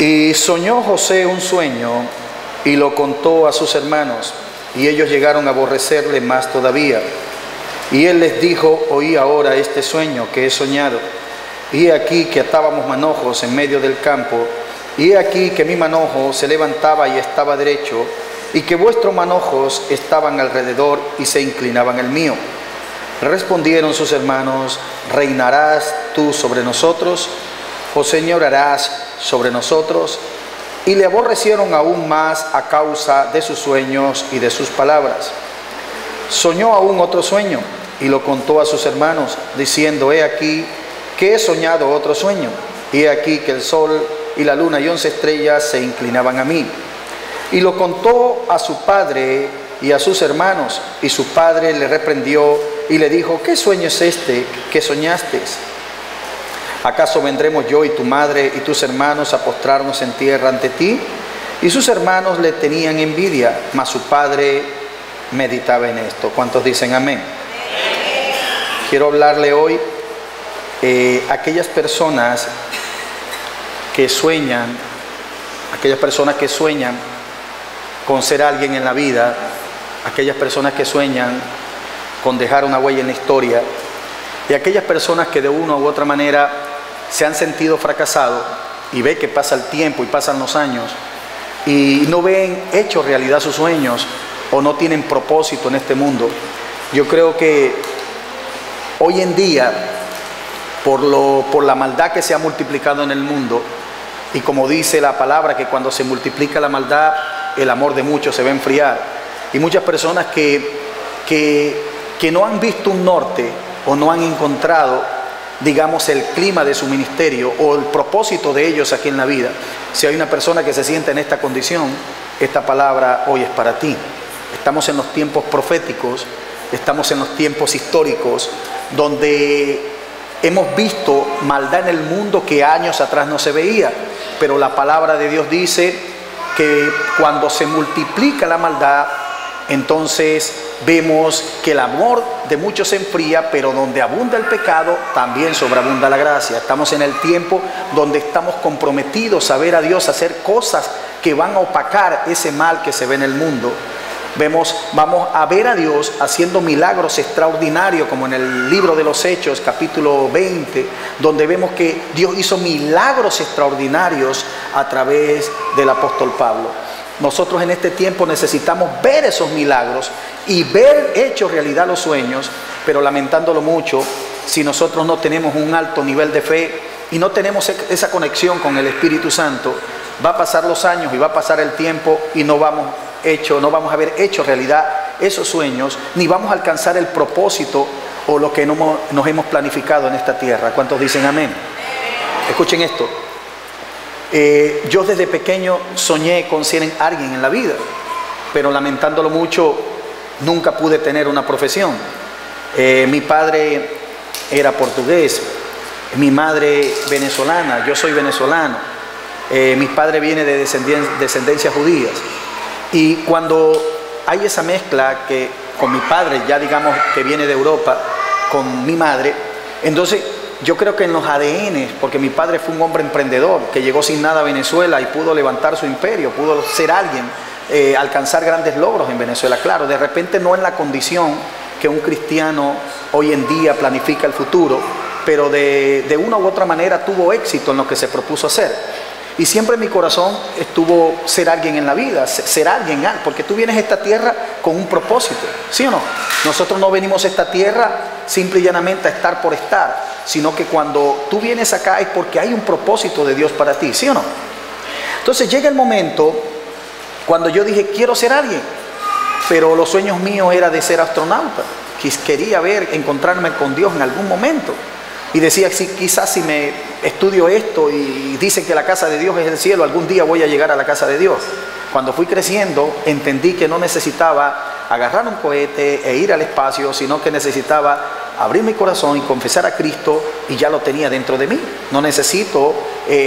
Y soñó José un sueño y lo contó a sus hermanos, y ellos llegaron a aborrecerle más todavía. Y él les dijo: oí ahora este sueño que he soñado. Y he aquí que atábamos manojos en medio del campo, y he aquí que mi manojo se levantaba y estaba derecho, y que vuestros manojos estaban alrededor y se inclinaban al mío. Respondieron sus hermanos: ¿reinarás tú sobre nosotros, o señorarás sobre nosotros? Y le aborrecieron aún más a causa de sus sueños y de sus palabras. Soñó aún otro sueño y lo contó a sus hermanos, diciendo: he aquí que he soñado otro sueño, y he aquí que el sol y la luna y 11 estrellas se inclinaban a mí. Y lo contó a su padre y a sus hermanos, y su padre le reprendió y le dijo: ¿qué sueño es este que soñaste? ¿Acaso vendremos yo y tu madre y tus hermanos a postrarnos en tierra ante ti? Y sus hermanos le tenían envidia, mas su padre meditaba en esto. ¿Cuántos dicen amén? Quiero hablarle hoy a aquellas personas que sueñan, con ser alguien en la vida, aquellas personas que sueñan con dejar una huella en la historia, y aquellas personas que de una u otra manera se han sentido fracasados y ve que pasa el tiempo y pasan los años y no ven hecho realidad sus sueños o no tienen propósito en este mundo. Yo creo que hoy en día, por la maldad que se ha multiplicado en el mundo, y como dice la palabra, que cuando se multiplica la maldad, el amor de muchos se va a enfriar. Y muchas personas que no han visto un norte o no han encontrado, digamos, el clima de su ministerio o el propósito de ellos aquí en la vida. Si hay una persona que se siente en esta condición, esta palabra hoy es para ti. Estamos en los tiempos proféticos, estamos en los tiempos históricos, donde hemos visto maldad en el mundo que años atrás no se veía, pero la palabra de Dios dice que cuando se multiplica la maldad, entonces vemos que el amor de muchos se enfría, pero donde abunda el pecado, también sobreabunda la gracia. Estamos en el tiempo donde estamos comprometidos a ver a Dios, a hacer cosas que van a opacar ese mal que se ve en el mundo. Vamos a ver a Dios haciendo milagros extraordinarios, como en el libro de los Hechos, capítulo 20, donde vemos que Dios hizo milagros extraordinarios a través del apóstol Pablo. Nosotros en este tiempo necesitamos ver esos milagros y ver hechos realidad los sueños, pero lamentándolo mucho, si nosotros no tenemos un alto nivel de fe y no tenemos esa conexión con el Espíritu Santo, va a pasar los años y va a pasar el tiempo y no vamos a haber hecho realidad esos sueños, ni vamos a alcanzar el propósito o lo que nos hemos planificado en esta tierra. ¿Cuántos dicen amén? Escuchen esto. Yo desde pequeño soñé con ser alguien en la vida, pero lamentándolo mucho, nunca pude tener una profesión. Mi padre era portugués, mi madre venezolana, yo soy venezolano. Mi padre viene de descendencias judías. Y cuando hay esa mezcla que con mi padre, ya digamos que viene de Europa, con mi madre, entonces yo creo que en los ADN, porque mi padre fue un hombre emprendedor que llegó sin nada a Venezuela y pudo levantar su imperio, pudo ser alguien, alcanzar grandes logros en Venezuela. Claro, de repente no en la condición que un cristiano hoy en día planifica el futuro, pero de una u otra manera tuvo éxito en lo que se propuso hacer. Y siempre en mi corazón estuvo ser alguien en la vida, ser alguien, porque tú vienes a esta tierra con un propósito, ¿sí o no? Nosotros no venimos a esta tierra simple y llanamente a estar por estar, sino que cuando tú vienes acá es porque hay un propósito de Dios para ti, ¿sí o no? Entonces llega el momento cuando yo dije, quiero ser alguien, pero los sueños míos era de ser astronauta. Quería encontrarme con Dios en algún momento. Y decía, quizás si me estudio esto y dicen que la casa de Dios es el cielo, algún día voy a llegar a la casa de Dios. Cuando fui creciendo, entendí que no necesitaba agarrar un cohete e ir al espacio, sino que necesitaba abrir mi corazón y confesar a Cristo, y ya lo tenía dentro de mí. No necesito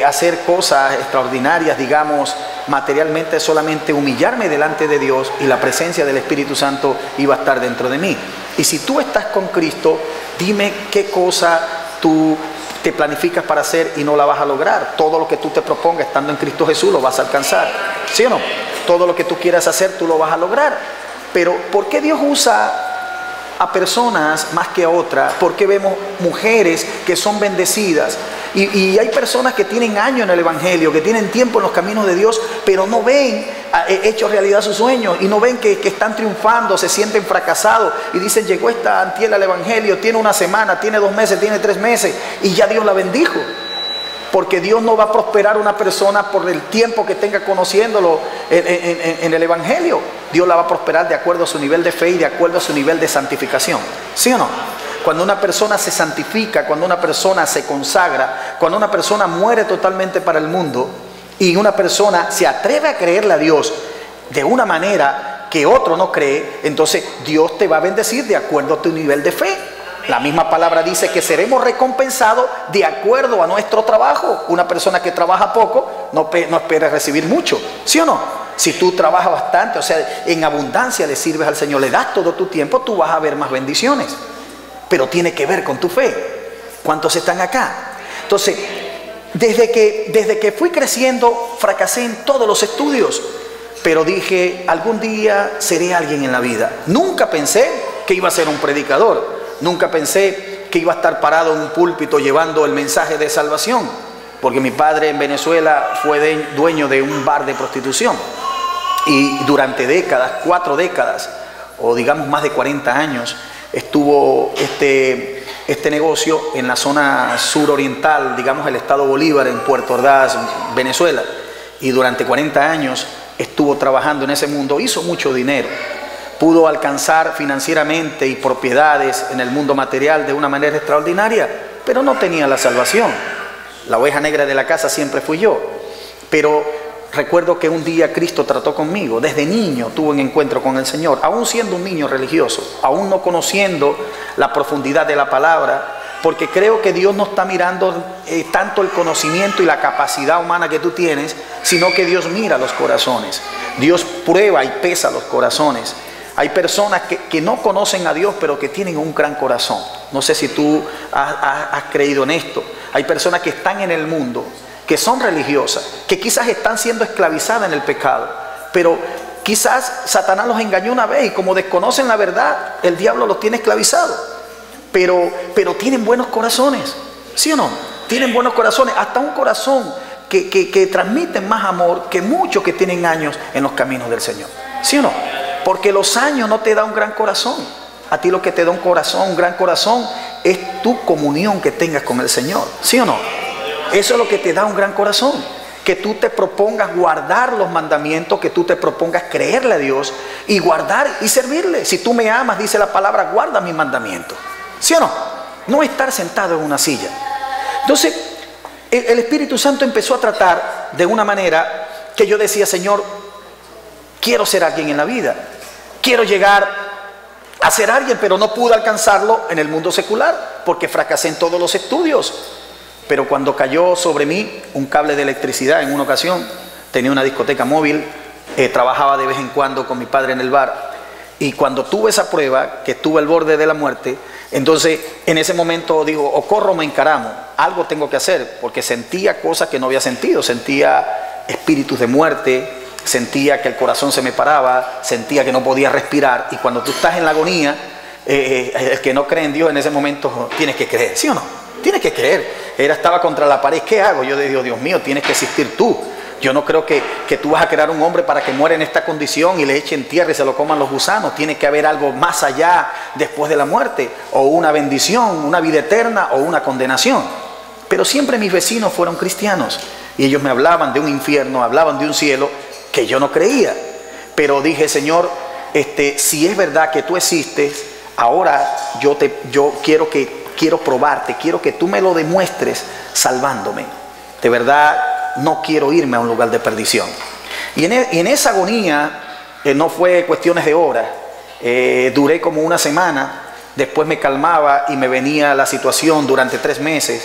hacer cosas extraordinarias, digamos, materialmente, solamente humillarme delante de Dios y la presencia del Espíritu Santo iba a estar dentro de mí. Y si tú estás con Cristo, dime qué cosa tú te planificas para hacer y no la vas a lograr. Todo lo que tú te propongas estando en Cristo Jesús lo vas a alcanzar, ¿sí o no? Todo lo que tú quieras hacer tú lo vas a lograr. Pero ¿por qué Dios usa a personas más que a otras? Porque vemos mujeres que son bendecidas y hay personas que tienen años en el Evangelio, que tienen tiempo en los caminos de Dios, pero no ven hecho realidad sus sueños, y no ven que están triunfando, se sienten fracasados y dicen: llegó esta antiel al Evangelio, tiene una semana, tiene 2 meses, tiene 3 meses y ya Dios la bendijo. Porque Dios no va a prosperar a una persona por el tiempo que tenga conociéndolo en el Evangelio. Dios la va a prosperar de acuerdo a su nivel de fe y de acuerdo a su nivel de santificación, ¿sí o no? Cuando una persona se santifica, cuando una persona se consagra, cuando una persona muere totalmente para el mundo y una persona se atreve a creerle a Dios de una manera que otro no cree, entonces Dios te va a bendecir de acuerdo a tu nivel de fe. La misma palabra dice que seremos recompensados de acuerdo a nuestro trabajo. Una persona que trabaja poco no espera recibir mucho, ¿sí o no? Si tú trabajas bastante, o sea, en abundancia le sirves al Señor, le das todo tu tiempo, tú vas a ver más bendiciones. Pero tiene que ver con tu fe. ¿Cuántos están acá? Entonces, desde que fui creciendo, fracasé en todos los estudios, pero dije: algún día seré alguien en la vida. Nunca pensé que iba a ser un predicador. Nunca pensé que iba a estar parado en un púlpito llevando el mensaje de salvación, porque mi padre en Venezuela fue dueño de un bar de prostitución, y durante décadas, 4 décadas, o digamos más de 40 años, estuvo este negocio en la zona suroriental, digamos el estado Bolívar, en Puerto Ordaz, Venezuela, y durante 40 años estuvo trabajando en ese mundo. Hizo mucho dinero, pudo alcanzar financieramente y propiedades en el mundo material de una manera extraordinaria, pero no tenía la salvación. La oveja negra de la casa siempre fui yo. Pero recuerdo que un día Cristo trató conmigo. Desde niño tuve un encuentro con el Señor, aún siendo un niño religioso, aún no conociendo la profundidad de la palabra, porque creo que Dios no está mirando tanto el conocimiento y la capacidad humana que tú tienes, sino que Dios mira los corazones. Dios prueba y pesa los corazones. Hay personas que no conocen a Dios, pero que tienen un gran corazón. No sé si tú has creído en esto. Hay personas que están en el mundo, que son religiosas, que quizás están siendo esclavizadas en el pecado, pero quizás Satanás los engañó una vez y como desconocen la verdad, el diablo los tiene esclavizados. Pero tienen buenos corazones, ¿sí o no? Tienen buenos corazones, hasta un corazón que transmiten más amor que muchos que tienen años en los caminos del Señor, ¿sí o no? Porque los años no te dan un gran corazón. A ti lo que te da un gran corazón, es tu comunión que tengas con el Señor, ¿sí o no? Eso es lo que te da un gran corazón. Que tú te propongas guardar los mandamientos, que tú te propongas creerle a Dios y guardar y servirle. Si tú me amas, dice la palabra, guarda mis mandamientos, ¿sí o no? No estar sentado en una silla. Entonces, el Espíritu Santo empezó a tratar de una manera que yo decía: Señor, quiero ser alguien en la vida. Quiero llegar a ser alguien, pero no pude alcanzarlo en el mundo secular porque fracasé en todos los estudios. Pero cuando cayó sobre mí un cable de electricidad en una ocasión, tenía una discoteca móvil, trabajaba de vez en cuando con mi padre en el bar, y cuando tuve esa prueba, que estuve al borde de la muerte, entonces en ese momento digo: o corro o me encaramo, algo tengo que hacer, porque sentía cosas que no había sentido, sentía espíritus de muerte, sentía que el corazón se me paraba, sentía que no podía respirar. Y cuando tú estás en la agonía, el que no cree en Dios en ese momento, tienes que creer, ¿sí o no? Tienes que creer. Estaba contra la pared, ¿qué hago? Yo le digo: Dios mío, tienes que existir tú. Yo no creo que tú vas a crear un hombre para que muera en esta condición y le echen tierra y se lo coman los gusanos. Tiene que haber algo más allá después de la muerte, o una bendición, una vida eterna, o una condenación. Pero siempre mis vecinos fueron cristianos y ellos me hablaban de un infierno, hablaban de un cielo que yo no creía. Pero dije: Señor, si es verdad que tú existes, ahora yo quiero probarte, quiero que tú me lo demuestres salvándome. De verdad no quiero irme a un lugar de perdición. Y en esa agonía, no fue cuestiones de horas, duré como una semana. Después me calmaba y me venía la situación durante 3 meses.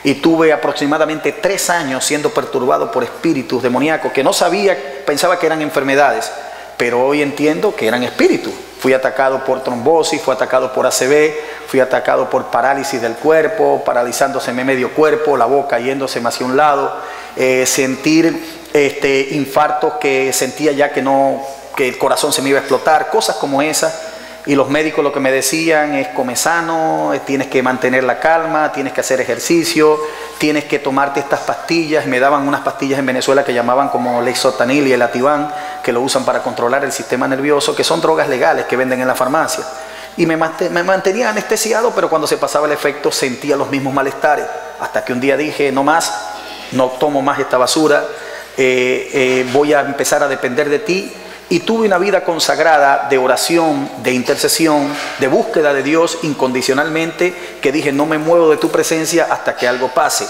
Y tuve aproximadamente 3 años siendo perturbado por espíritus demoníacos que no sabía, pensaba que eran enfermedades, pero hoy entiendo que eran espíritus. Fui atacado por trombosis, fui atacado por ACV, fui atacado por parálisis del cuerpo, paralizándoseme medio cuerpo, la boca yéndoseme hacia un lado, sentir infartos que sentía ya que el corazón se me iba a explotar, cosas como esas. Y los médicos lo que me decían es: come sano, tienes que mantener la calma, tienes que hacer ejercicio, tienes que tomarte estas pastillas. Me daban unas pastillas en Venezuela que llamaban como Lexotanil y el Ativan, que lo usan para controlar el sistema nervioso, que son drogas legales que venden en la farmacia. Y me mantenía anestesiado, pero cuando se pasaba el efecto sentía los mismos malestares. Hasta que un día dije: no más, no tomo más esta basura, voy a empezar a depender de ti. Y tuve una vida consagrada de oración, de intercesión, de búsqueda de Dios incondicionalmente, que dije: no me muevo de tu presencia hasta que algo pase.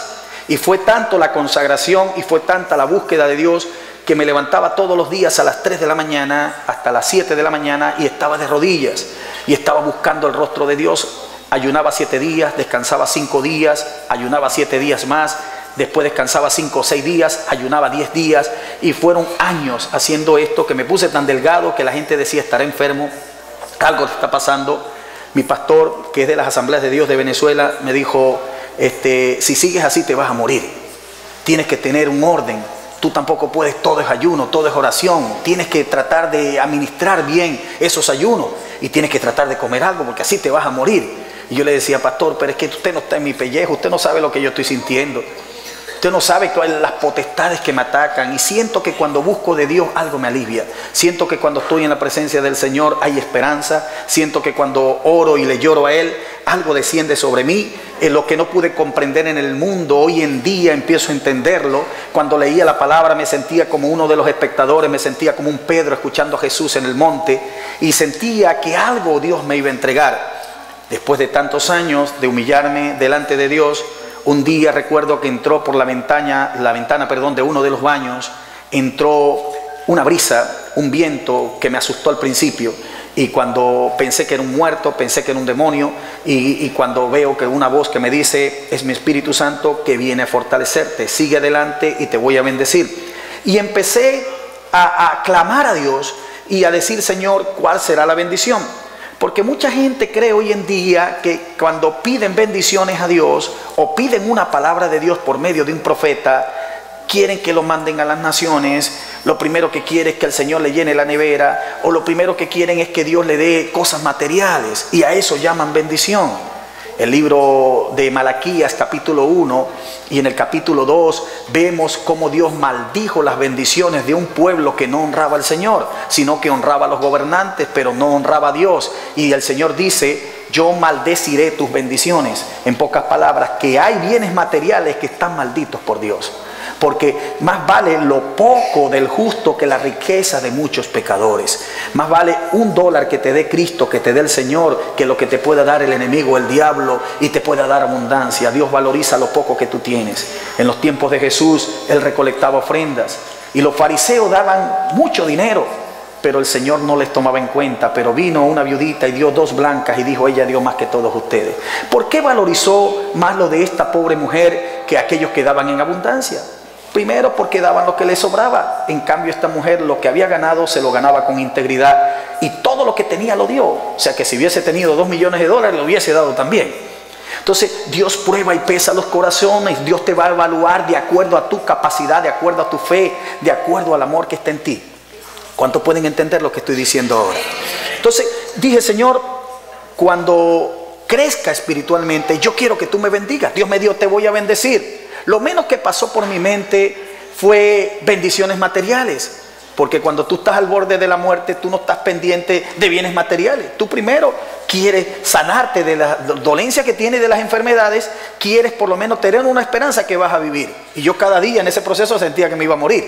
Y fue tanto la consagración y fue tanta la búsqueda de Dios que me levantaba todos los días a las 3 de la mañana hasta las 7 de la mañana y estaba de rodillas y estaba buscando el rostro de Dios. Ayunaba 7 días, descansaba 5 días, ayunaba 7 días más. Después descansaba 5 o 6 días, ayunaba 10 días y fueron años haciendo esto, que me puse tan delgado que la gente decía: estaré enfermo, algo está pasando. Mi pastor, que es de las Asambleas de Dios de Venezuela, me dijo: si sigues así te vas a morir, tienes que tener un orden, tú tampoco puedes, todo es ayuno, todo es oración, tienes que tratar de administrar bien esos ayunos y tienes que tratar de comer algo porque así te vas a morir. Y yo le decía: pastor, pero es que usted no está en mi pellejo, usted no sabe lo que yo estoy sintiendo. Usted no sabe las potestades que me atacan, y siento que cuando busco de Dios algo me alivia. Siento que cuando estoy en la presencia del Señor hay esperanza. Siento que cuando oro y le lloro a Él, algo desciende sobre mí. Lo que no pude comprender en el mundo, hoy en día empiezo a entenderlo. Cuando leía la palabra me sentía como uno de los espectadores, me sentía como un Pedro escuchando a Jesús en el monte, y sentía que algo Dios me iba a entregar. Después de tantos años de humillarme delante de Dios, un día recuerdo que entró por la ventana de uno de los baños, entró una brisa, un viento que me asustó al principio, y cuando pensé que era un muerto, pensé que era un demonio, y cuando veo que una voz que me dice: es mi Espíritu Santo que viene a fortalecerte, sigue adelante y te voy a bendecir. Y empecé a clamar a Dios y a decir: Señor, ¿cuál será la bendición? Porque mucha gente cree hoy en día que cuando piden bendiciones a Dios o piden una palabra de Dios por medio de un profeta, quieren que lo manden a las naciones. Lo primero que quieren es que el Señor le llene la nevera, o lo primero que quieren es que Dios le dé cosas materiales, y a eso llaman bendición. El libro de Malaquías capítulo 1 y en el capítulo 2 vemos cómo Dios maldijo las bendiciones de un pueblo que no honraba al Señor, sino que honraba a los gobernantes, pero no honraba a Dios. Y el Señor dice: yo maldeciré tus bendiciones. En pocas palabras, que hay bienes materiales que están malditos por Dios. Porque más vale lo poco del justo que la riqueza de muchos pecadores. Más vale $1 que te dé Cristo, que te dé el Señor, que lo que te pueda dar el enemigo, el diablo, y te pueda dar abundancia. Dios valoriza lo poco que tú tienes. En los tiempos de Jesús, Él recolectaba ofrendas y los fariseos daban mucho dinero, pero el Señor no les tomaba en cuenta. Pero vino una viudita y dio 2 blancas y dijo: ella dio más que todos ustedes. ¿Por qué valorizó más lo de esta pobre mujer que aquellos que daban en abundancia? Primero, porque daban lo que les sobraba. En cambio, esta mujer lo que había ganado se lo ganaba con integridad, y todo lo que tenía lo dio. O sea que si hubiese tenido $2 millones lo hubiese dado también. Entonces Dios prueba y pesa los corazones. Dios te va a evaluar de acuerdo a tu capacidad, de acuerdo a tu fe, de acuerdo al amor que está en ti. ¿Cuántos pueden entender lo que estoy diciendo ahora? Entonces dije: Señor, cuando crezca espiritualmente, yo quiero que tú me bendigas. Dios me dijo: te voy a bendecir. Lo menos que pasó por mi mente fue bendiciones materiales, porque cuando tú estás al borde de la muerte, tú no estás pendiente de bienes materiales. Tú primero quieres sanarte de la dolencia que tienes, de las enfermedades. Quieres por lo menos tener una esperanza que vas a vivir. Y yo cada día en ese proceso sentía que me iba a morir.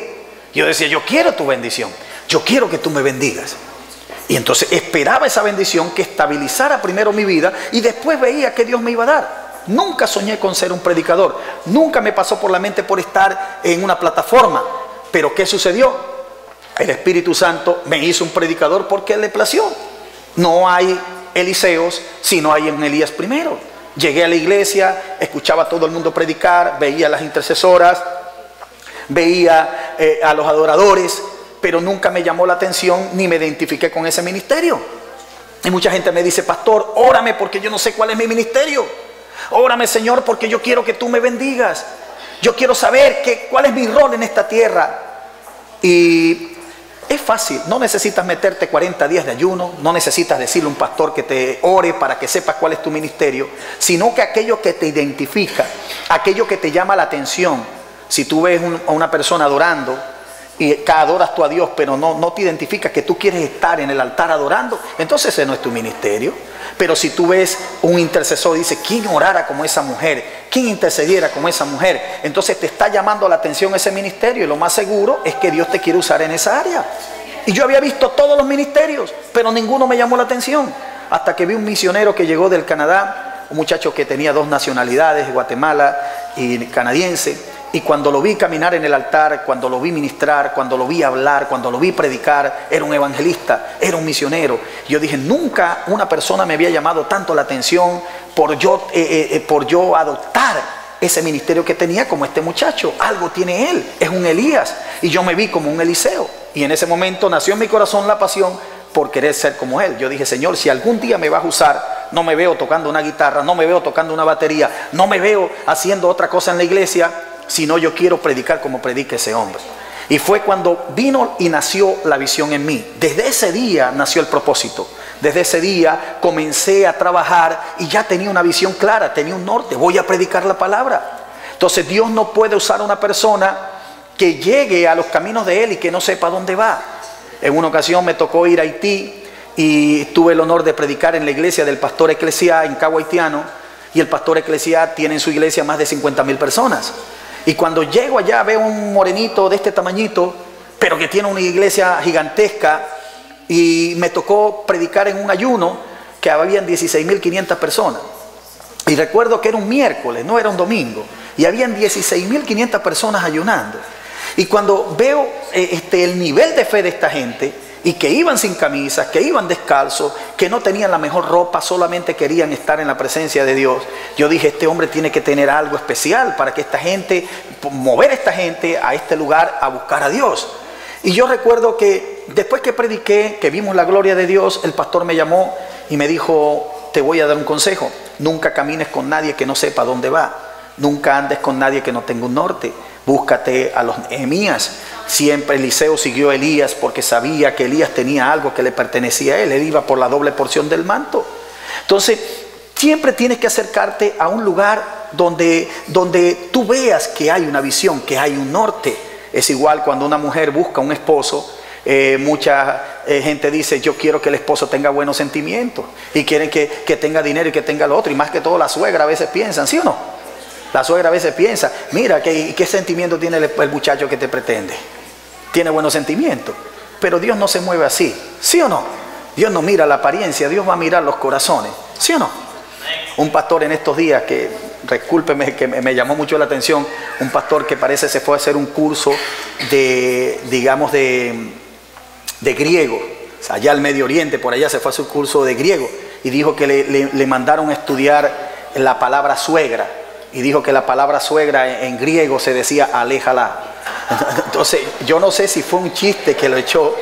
Yo decía: yo quiero tu bendición, yo quiero que tú me bendigas. Y entonces esperaba esa bendición que estabilizara primero mi vida, y después veía que Dios me iba a dar. Nunca soñé con ser un predicador, nunca me pasó por la mente por estar en una plataforma. Pero ¿qué sucedió? El Espíritu Santo me hizo un predicador porque Él le plació. No hay Eliseos si no hay en Elías primero. Llegué a la iglesia, escuchaba a todo el mundo predicar, veía a las intercesoras, veía a los adoradores, pero nunca me llamó la atención ni me identifiqué con ese ministerio. Y mucha gente me dice, pastor, órame porque yo no sé cuál es mi ministerio. Órame, Señor, porque yo quiero que tú me bendigas. Yo quiero saber cuál es mi rol en esta tierra. Y es fácil, no necesitas meterte 40 días de ayuno, no necesitas decirle a un pastor que te ore para que sepas cuál es tu ministerio, sino que aquello que te identifica, aquello que te llama la atención. Si tú ves a una persona adorando y adoras tú a Dios, pero no te identificas que tú quieres estar en el altar adorando, entonces ese no es tu ministerio. Pero si tú ves un intercesor y dices, ¿quién orara como esa mujer? ¿Quién intercediera como esa mujer? Entonces te está llamando la atención ese ministerio, y lo más seguro es que Dios te quiere usar en esa área. Y yo había visto todos los ministerios, pero ninguno me llamó la atención, hasta que vi un misionero que llegó del Canadá, un muchacho que tenía 2 nacionalidades, Guatemala y canadiense. Y cuando lo vi caminar en el altar, cuando lo vi ministrar, cuando lo vi hablar, cuando lo vi predicar, era un evangelista, era un misionero. Yo dije, nunca una persona me había llamado tanto la atención por yo adoptar ese ministerio que tenía como este muchacho. Algo tiene él, es un Elías. Y yo me vi como un Eliseo. Y en ese momento nació en mi corazón la pasión por querer ser como él. Yo dije, Señor, si algún día me vas a usar, no me veo tocando una guitarra, no me veo tocando una batería, no me veo haciendo otra cosa en la iglesia, sino yo quiero predicar como predica ese hombre. Y fue cuando vino y nació la visión en mí. Desde ese día nació el propósito. Desde ese día comencé a trabajar y ya tenía una visión clara, tenía un norte. Voy a predicar la palabra. Entonces Dios no puede usar a una persona que llegue a los caminos de Él y que no sepa dónde va. En una ocasión me tocó ir a Haití y tuve el honor de predicar en la iglesia del pastor Eclesiá en Cabo Haitiano. Y el pastor Eclesiá tiene en su iglesia más de 50,000 personas. Y cuando llego allá veo un morenito de este tamañito, pero que tiene una iglesia gigantesca, y me tocó predicar en un ayuno que habían 16,500 personas. Y recuerdo que era un miércoles, no era un domingo, y habían 16,500 personas ayunando. Y cuando veo el nivel de fe de esta gente, y que iban sin camisas, que iban descalzos, que no tenían la mejor ropa, solamente querían estar en la presencia de Dios, yo dije, este hombre tiene que tener algo especial para que esta gente, mover a esta gente a este lugar a buscar a Dios. Y yo recuerdo que después que prediqué, que vimos la gloria de Dios, el pastor me llamó y me dijo, te voy a dar un consejo: nunca camines con nadie que no sepa dónde va, nunca andes con nadie que no tenga un norte, búscate a los Nehemías. Siempre Eliseo siguió a Elías porque sabía que Elías tenía algo que le pertenecía a él iba por la doble porción del manto. Entonces siempre tienes que acercarte a un lugar donde tú veas que hay una visión, que hay un norte. Es igual cuando una mujer busca un esposo. Mucha gente dice, yo quiero que el esposo tenga buenos sentimientos, y quieren que tenga dinero y que tenga lo otro, y más que todo la suegra a veces piensan, ¿sí o no? La suegra a veces piensa, mira, ¿qué sentimiento tiene el muchacho que te pretende? Tiene buenos sentimientos. Pero Dios no se mueve así, ¿sí o no? Dios no mira la apariencia, Dios va a mirar los corazones, ¿sí o no? Un pastor en estos días, que, discúlpeme, que me llamó mucho la atención, un pastor que parece se fue a hacer un curso de griego, o sea, allá al Medio Oriente, por allá se fue a hacer un curso de griego, y dijo que le mandaron a estudiar la palabra suegra, y dijo que la palabra suegra en griego se decía aléjala. Entonces yo no sé si fue un chiste que lo echó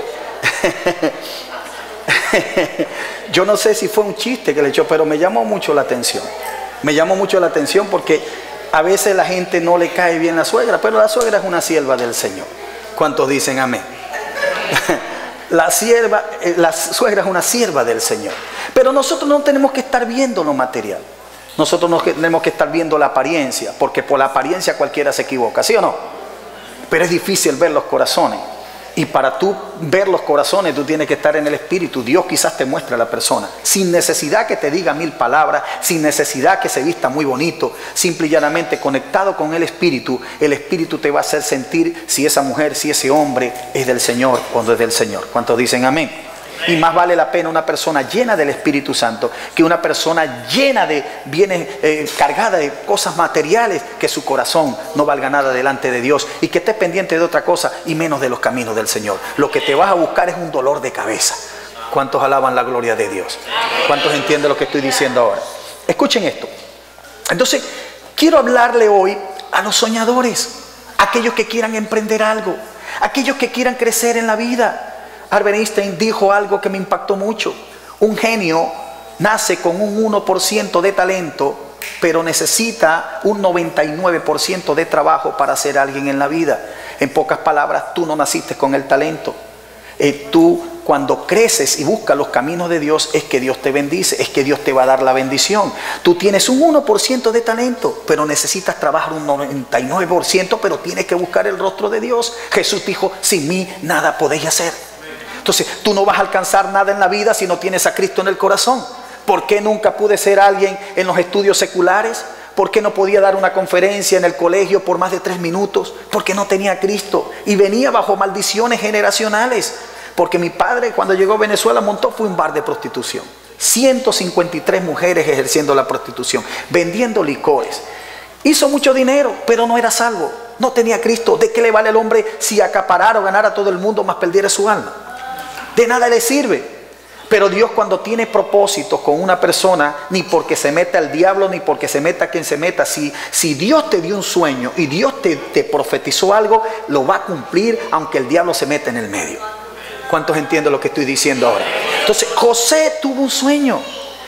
yo no sé si fue un chiste que le echó, pero me llamó mucho la atención. Me llamó mucho la atención porque a veces la gente no le cae bien la suegra, pero la suegra es una sierva del Señor. ¿Cuántos dicen amén? La suegra es una sierva del Señor. Pero nosotros no tenemos que estar viendo lo material. Nosotros no tenemos que estar viendo la apariencia, porque por la apariencia cualquiera se equivoca, ¿sí o no? Pero es difícil ver los corazones. Y para tú ver los corazones, tú tienes que estar en el Espíritu. Dios quizás te muestre a la persona, sin necesidad que te diga 1000 palabras, sin necesidad que se vista muy bonito, simple y llanamente conectado con el Espíritu te va a hacer sentir si esa mujer, si ese hombre es del Señor o no es del Señor. ¿Cuántos dicen amén? Y más vale la pena una persona llena del Espíritu Santo que una persona llena de bienes, cargada de cosas materiales, que su corazón no valga nada delante de Dios y que esté pendiente de otra cosa y menos de los caminos del Señor. Lo que te vas a buscar es un dolor de cabeza. ¿Cuántos alaban la gloria de Dios? ¿Cuántos entienden lo que estoy diciendo ahora? Escuchen esto. Entonces, quiero hablarle hoy a los soñadores, aquellos que quieran emprender algo, aquellos que quieran crecer en la vida. Albert Einstein dijo algo que me impactó mucho. Un genio nace con un 1% de talento, pero necesita un 99% de trabajo para ser alguien en la vida. En pocas palabras, tú no naciste con el talento. Tú, cuando creces y buscas los caminos de Dios, es que Dios te bendice, es que Dios te va a dar la bendición. Tú tienes un 1% de talento, pero necesitas trabajar un 99%, pero tienes que buscar el rostro de Dios. Jesús dijo, sin mí nada podéis hacer. Entonces, tú no vas a alcanzar nada en la vida si no tienes a Cristo en el corazón. ¿Por qué nunca pude ser alguien en los estudios seculares? ¿Por qué no podía dar una conferencia en el colegio por más de 3 minutos? Porque no tenía a Cristo y venía bajo maldiciones generacionales. Porque mi padre, cuando llegó a Venezuela, fue un bar de prostitución. 153 mujeres ejerciendo la prostitución, vendiendo licores. Hizo mucho dinero, pero no era salvo. No tenía a Cristo. ¿De qué le vale al hombre si acaparara o ganara a todo el mundo, más perdiera su alma? De nada le sirve. Pero Dios, cuando tiene propósitos con una persona, ni porque se meta el diablo, ni porque se meta quien se meta, si Dios te dio un sueño y Dios te profetizó algo, lo va a cumplir aunque el diablo se meta en el medio. ¿Cuántos entienden lo que estoy diciendo ahora? Entonces, José tuvo un sueño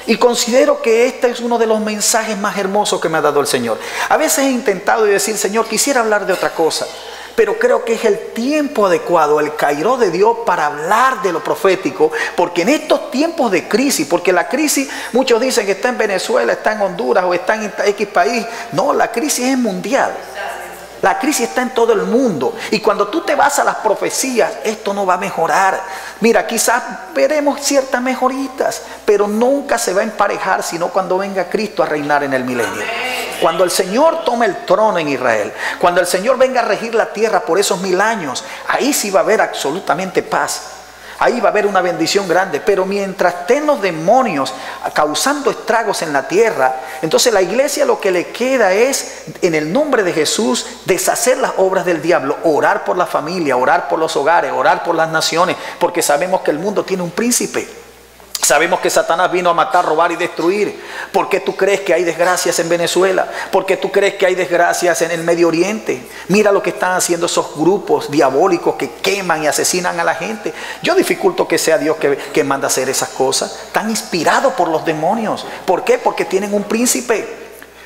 y considero que este es uno de los mensajes más hermosos que me ha dado el Señor. A veces he intentado decir, Señor, quisiera hablar de otra cosa, pero creo que es el tiempo adecuado, el Cairó de Dios para hablar de lo profético, porque en estos tiempos de crisis, porque la crisis, muchos dicen que está en Venezuela, está en Honduras o está en X país. No, la crisis es mundial. La crisis está en todo el mundo. Y cuando tú te vas a las profecías, esto no va a mejorar. Mira, quizás veremos ciertas mejoritas, pero nunca se va a emparejar sino cuando venga Cristo a reinar en el milenio. Cuando el Señor tome el trono en Israel, cuando el Señor venga a regir la tierra por esos 1000 años, ahí sí va a haber absolutamente paz. Ahí va a haber una bendición grande. Pero mientras estén los demonios causando estragos en la tierra, entonces la iglesia lo que le queda es, en el nombre de Jesús, deshacer las obras del diablo, orar por la familia, orar por los hogares, orar por las naciones, porque sabemos que el mundo tiene un príncipe. Sabemos que Satanás vino a matar, robar y destruir. ¿Por qué tú crees que hay desgracias en Venezuela? ¿Por qué tú crees que hay desgracias en el Medio Oriente? Mira lo que están haciendo esos grupos diabólicos que queman y asesinan a la gente. Yo dificulto que sea Dios que manda a hacer esas cosas. Están inspirados por los demonios. ¿Por qué? Porque tienen un príncipe.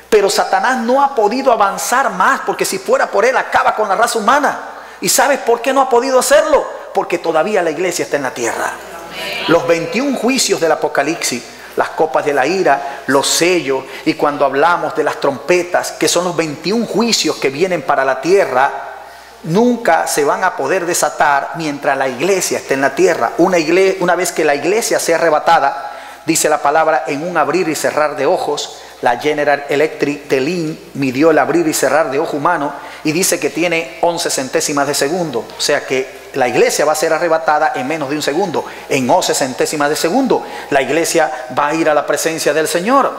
Pero Satanás no ha podido avanzar más, porque si fuera por él acaba con la raza humana. ¿Y sabes por qué no ha podido hacerlo? Porque todavía la iglesia está en la tierra. Los 21 juicios del Apocalipsis, las copas de la ira, los sellos, y cuando hablamos de las trompetas, que son los 21 juicios que vienen para la tierra, nunca se van a poder desatar mientras la iglesia esté en la tierra. Una vez que la iglesia sea arrebatada, dice la palabra, en un abrir y cerrar de ojos, la General Electric Telin midió el abrir y cerrar de ojo humano y dice que tiene 11 centésimas de segundo. O sea que la iglesia va a ser arrebatada en menos de un segundo, en 11 centésimas de segundo. La iglesia va a ir a la presencia del Señor.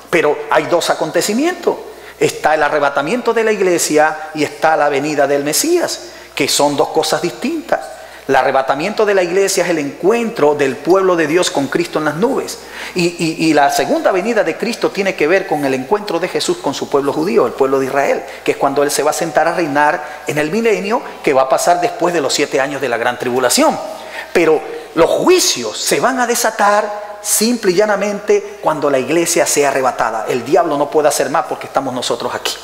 Pero hay dos acontecimientos. Está el arrebatamiento de la iglesia y está la venida del Mesías, que son dos cosas distintas. El arrebatamiento de la iglesia es el encuentro del pueblo de Dios con Cristo en las nubes. Y la segunda venida de Cristo tiene que ver con el encuentro de Jesús con su pueblo judío, el pueblo de Israel, que es cuando Él se va a sentar a reinar en el milenio, que va a pasar después de los 7 años de la gran tribulación. Pero los juicios se van a desatar simple y llanamente cuando la iglesia sea arrebatada. El diablo no puede hacer más porque estamos nosotros aquí.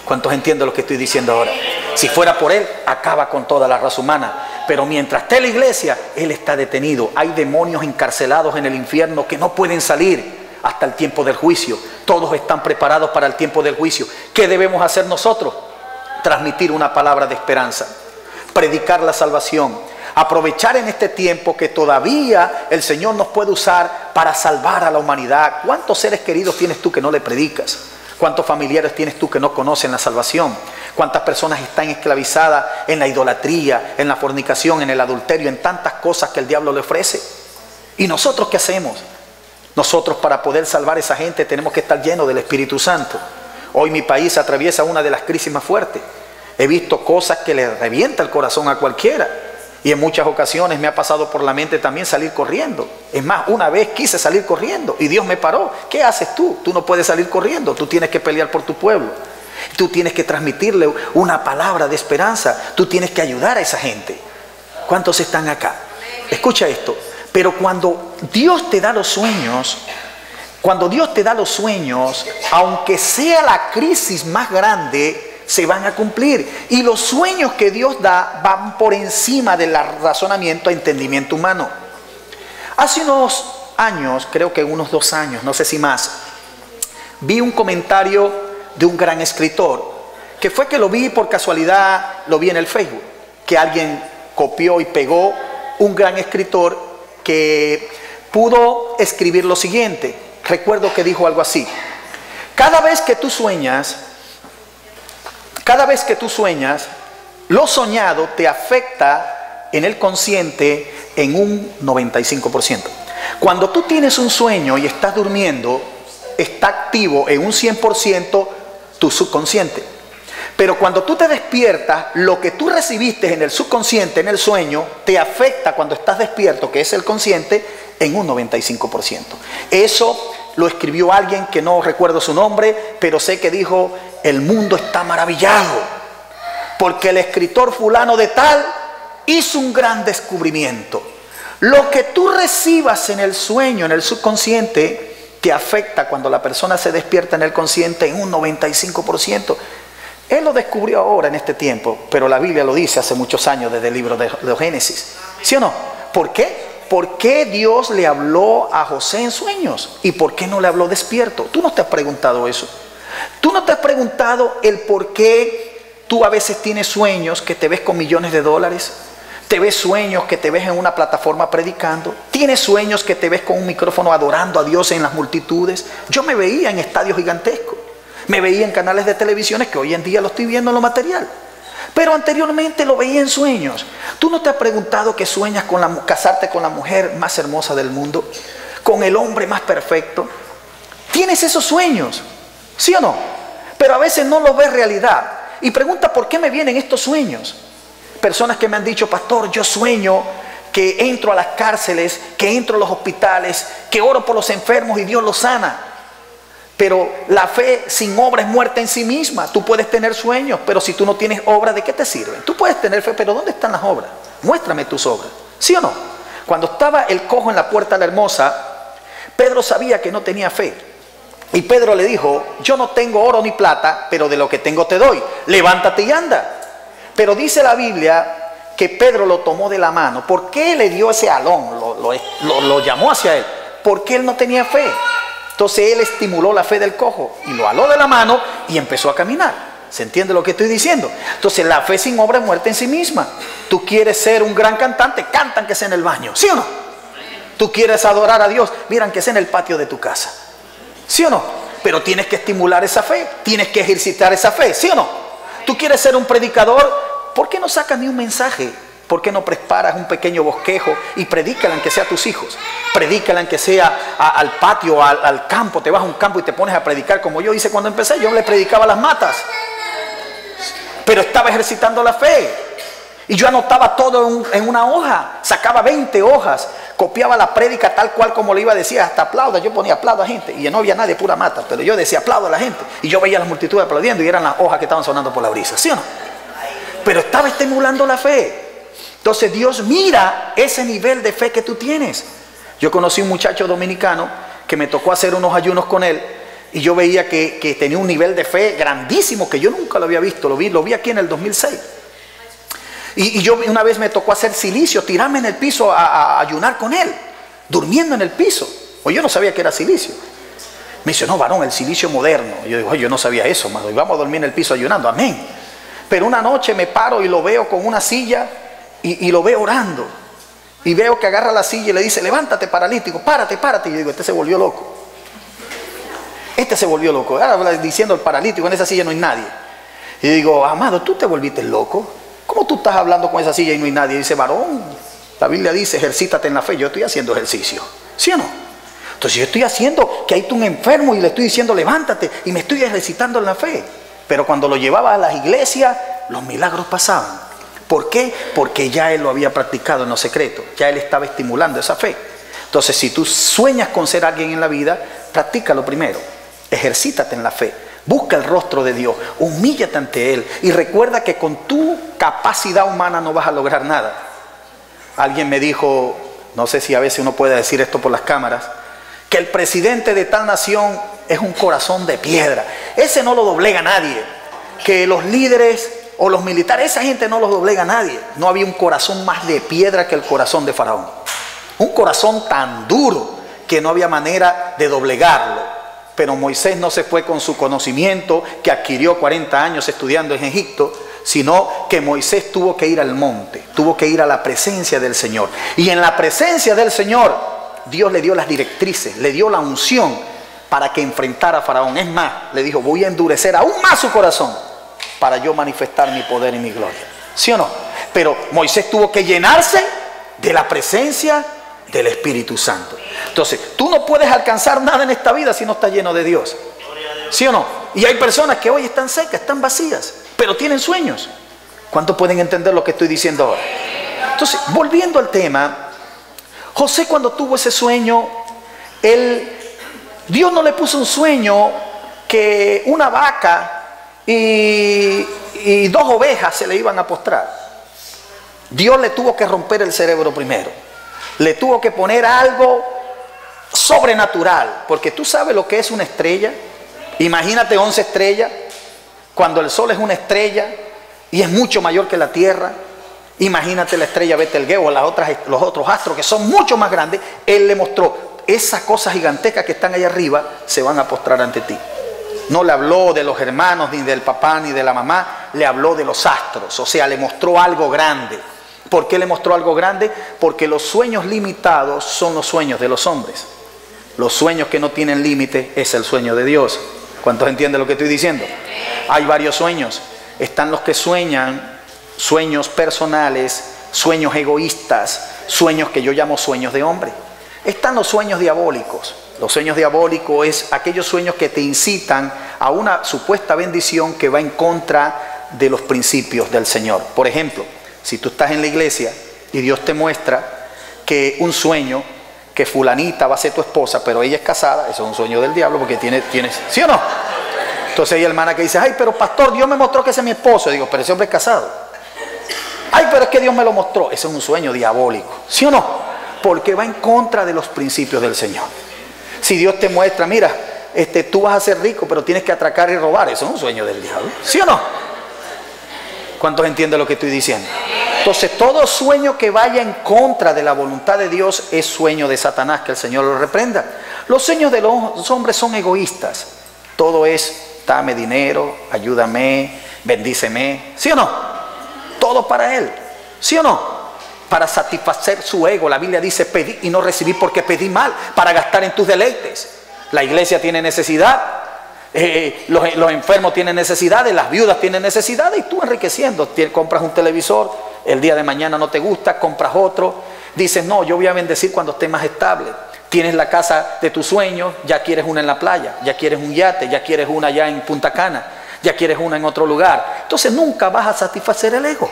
¿Cuántos entienden lo que estoy diciendo ahora? Si fuera por él, acaba con toda la raza humana. Pero mientras esté la iglesia, él está detenido. Hay demonios encarcelados en el infierno que no pueden salir hasta el tiempo del juicio. Todos están preparados para el tiempo del juicio. ¿Qué debemos hacer nosotros? Transmitir una palabra de esperanza, predicar la salvación, aprovechar en este tiempo que todavía el Señor nos puede usar para salvar a la humanidad. ¿Cuántos seres queridos tienes tú que no le predicas? ¿Cuántos familiares tienes tú que no conocen la salvación? ¿Cuántas personas están esclavizadas en la idolatría, en la fornicación, en el adulterio, en tantas cosas que el diablo le ofrece? ¿Y nosotros qué hacemos? Nosotros, para poder salvar a esa gente, tenemos que estar llenos del Espíritu Santo. Hoy mi país atraviesa una de las crisis más fuertes. He visto cosas que le revienta el corazón a cualquiera. Y en muchas ocasiones me ha pasado por la mente también salir corriendo. Es más, una vez quise salir corriendo y Dios me paró. ¿Qué haces tú? Tú no puedes salir corriendo. Tú tienes que pelear por tu pueblo. Tú tienes que transmitirle una palabra de esperanza. Tú tienes que ayudar a esa gente. ¿Cuántos están acá? Escucha esto. Pero cuando Dios te da los sueños, aunque sea la crisis más grande, se van a cumplir. Y los sueños que Dios da van por encima del razonamiento e entendimiento humano. Hace unos años, creo que unos 2 años, no sé si más, vi un comentario de un gran escritor, que fue que lo vi por casualidad, lo vi en el Facebook, que alguien copió y pegó, un gran escritor que pudo escribir lo siguiente. Recuerdo que dijo algo así: cada vez que tú sueñas, lo soñado te afecta en el consciente en un 95%. Cuando tú tienes un sueño y estás durmiendo, está activo en un 100% tu subconsciente. Pero cuando tú te despiertas, lo que tú recibiste en el subconsciente, en el sueño, te afecta cuando estás despierto, que es el consciente, en un 95%. Eso lo escribió alguien que no recuerdo su nombre, pero sé que dijo: el mundo está maravillado, porque el escritor fulano de tal hizo un gran descubrimiento. Lo que tú recibas en el sueño, en el subconsciente, te afecta cuando la persona se despierta en el consciente en un 95%. Él lo descubrió ahora en este tiempo, pero la Biblia lo dice hace muchos años, desde el libro de Génesis. ¿Sí o no? ¿Por qué? ¿Por qué Dios le habló a José en sueños? ¿Y por qué no le habló despierto? ¿Tú no te has preguntado eso? ¿Tú no te has preguntado el por qué tú a veces tienes sueños que te ves con millones de dólares? ¿Te ves sueños que te ves en una plataforma predicando? ¿Tienes sueños que te ves con un micrófono adorando a Dios en las multitudes? Yo me veía en estadios gigantescos. Me veía en canales de televisiones que hoy en día lo estoy viendo en lo material. Pero anteriormente lo veía en sueños. ¿Tú no te has preguntado que sueñas con casarte con la mujer más hermosa del mundo? ¿Con el hombre más perfecto? ¿Tienes esos sueños? ¿Sí o no? Pero a veces no los ves realidad. Y pregunta: ¿por qué me vienen estos sueños? Personas que me han dicho: pastor, yo sueño que entro a las cárceles, que entro a los hospitales, que oro por los enfermos y Dios los sana. Pero la fe sin obra es muerta en sí misma. Tú puedes tener sueños, pero si tú no tienes obra, ¿de qué te sirven? Tú puedes tener fe, pero ¿dónde están las obras? Muéstrame tus obras. ¿Sí o no? Cuando estaba el cojo en la puerta de la hermosa, Pedro sabía que no tenía fe. Y Pedro le dijo: yo no tengo oro ni plata, pero de lo que tengo te doy. Levántate y anda. Pero dice la Biblia que Pedro lo tomó de la mano. ¿Por qué le dio ese alón? Lo llamó hacia él. Porque él no tenía fe. Entonces él estimuló la fe del cojo y lo aló de la mano y empezó a caminar. ¿Se entiende lo que estoy diciendo? Entonces la fe sin obra es muerta en sí misma. Tú quieres ser un gran cantante, canta aunque sea en el baño. ¿Sí o no? Tú quieres adorar a Dios, mira aunque sea en el patio de tu casa. ¿Sí o no? Pero tienes que estimular esa fe, tienes que ejercitar esa fe. ¿Sí o no? Tú quieres ser un predicador, ¿por qué no sacas ni un mensaje? ¿Por qué no preparas un pequeño bosquejo y predícala aunque sea a tus hijos? Predícala aunque sea al patio, al campo. Te vas a un campo y te pones a predicar como yo hice cuando empecé. Yo le predicaba a las matas. Pero estaba ejercitando la fe. Y yo anotaba todo en una hoja. Sacaba 20 hojas. Copiaba la prédica tal cual como le iba a decir. Hasta aplauda. Yo ponía aplauda a gente. Y no había nadie, pura mata. Pero yo decía aplauda a la gente. Y yo veía a las multitudes aplaudiendo. Y eran las hojas que estaban sonando por la brisa. ¿Sí o no? Pero estaba estimulando la fe. Entonces Dios mira ese nivel de fe que tú tienes. Yo conocí un muchacho dominicano que me tocó hacer unos ayunos con él y yo veía que tenía un nivel de fe grandísimo que yo nunca lo había visto. Lo vi aquí en el 2006. Y yo una vez me tocó hacer silicio, tirarme en el piso a ayunar con él, durmiendo en el piso. O yo no sabía que era silicio. Me dice: no, varón, el silicio moderno. Y yo digo: yo no sabía eso, mano. Y vamos a dormir en el piso ayunando, amén. Pero una noche me paro y lo veo con una silla y lo veo orando. Y veo que agarra la silla y le dice: levántate, paralítico, párate, párate. Y yo digo: este se volvió loco. Este se volvió loco. Ahora diciendo el paralítico, en esa silla no hay nadie. Y digo: amado, tú te volviste loco. ¿Cómo tú estás hablando con esa silla y no hay nadie? Y dice: varón, la Biblia dice: ejercítate en la fe. Yo estoy haciendo ejercicio. ¿Sí o no? Entonces yo estoy haciendo que hay un enfermo y le estoy diciendo: levántate, y me estoy ejercitando en la fe. Pero cuando lo llevaba a las iglesias, los milagros pasaban. ¿Por qué? Porque ya él lo había practicado en lo secreto. Ya él estaba estimulando esa fe. Entonces, si tú sueñas con ser alguien en la vida, practícalo primero. Ejercítate en la fe. Busca el rostro de Dios. Humíllate ante Él. Y recuerda que con tu capacidad humana no vas a lograr nada. Alguien me dijo: no sé si a veces uno puede decir esto por las cámaras, que el presidente de tal nación es un corazón de piedra. Ese no lo doblega nadie. Que los líderes o los militares, esa gente no los doblega nadie. No había un corazón más de piedra que el corazón de Faraón. Un corazón tan duro que no había manera de doblegarlo. Pero Moisés no se fue con su conocimiento que adquirió 40 años estudiando en Egipto, sino que Moisés tuvo que ir al monte, tuvo que ir a la presencia del Señor. Y en la presencia del Señor, Dios le dio las directrices, le dio la unción para que enfrentara a Faraón. Es más, le dijo, voy a endurecer aún más su corazón para yo manifestar mi poder y mi gloria. ¿Sí o no? Pero Moisés tuvo que llenarse de la presencia del Espíritu Santo. Entonces, tú no puedes alcanzar nada en esta vida si no estás lleno de Dios. ¿Sí o no? Y hay personas que hoy están secas, están vacías, pero tienen sueños. ¿Cuántos pueden entender lo que estoy diciendo ahora? Entonces, volviendo al tema, José cuando tuvo ese sueño, Dios no le puso un sueño que una vaca y 2 ovejas se le iban a postrar. Dios le tuvo que romper el cerebro primero. Le tuvo que poner algo sobrenatural, porque tú sabes lo que es una estrella. Imagínate 11 estrellas, cuando el sol es una estrella y es mucho mayor que la tierra. Imagínate la estrella Betelgeuse o los otros astros que son mucho más grandes. Él le mostró, esas cosas gigantescas que están ahí arriba se van a postrar ante ti. No le habló de los hermanos, ni del papá, ni de la mamá, le habló de los astros. O sea, le mostró algo grande. ¿Por qué le mostró algo grande? Porque los sueños limitados son los sueños de los hombres. Los sueños que no tienen límite es el sueño de Dios. ¿Cuántos entienden lo que estoy diciendo? Hay varios sueños. Están los que sueñan, sueños personales, sueños egoístas, sueños que yo llamo sueños de hombre. Están los sueños diabólicos. Los sueños diabólicos es aquellos sueños que te incitan a una supuesta bendición que va en contra de los principios del Señor. Por ejemplo, si tú estás en la iglesia y Dios te muestra que un sueño, que fulanita va a ser tu esposa, pero ella es casada, eso es un sueño del diablo porque tienes, ¿sí o no? Entonces hay hermana que dice, ay, pero pastor, Dios me mostró que ese es mi esposo. Y digo, pero ese hombre es casado. Ay, pero es que Dios me lo mostró. Ese es un sueño diabólico, ¿sí o no? Porque va en contra de los principios del Señor. Si Dios te muestra, mira, tú vas a ser rico, pero tienes que atracar y robar, eso es un sueño del diablo, ¿sí o no? ¿Cuántos entienden lo que estoy diciendo? Entonces, todo sueño que vaya en contra de la voluntad de Dios es sueño de Satanás, que el Señor lo reprenda. Los sueños de los hombres son egoístas. Todo es, dame dinero, ayúdame, bendíceme, ¿sí o no? Todo para él, ¿sí o no? Para satisfacer su ego. La Biblia dice, pedí y no recibí porque pedí mal, para gastar en tus deleites. La iglesia tiene necesidad, los enfermos tienen necesidades, las viudas tienen necesidades, y tú enriqueciendo, compras un televisor, el día de mañana no te gusta, compras otro, dices, no, yo voy a bendecir cuando esté más estable. Tienes la casa de tus sueños, ya quieres una en la playa, ya quieres un yate, ya quieres una allá en Punta Cana, ya quieres una en otro lugar. Entonces nunca vas a satisfacer el ego.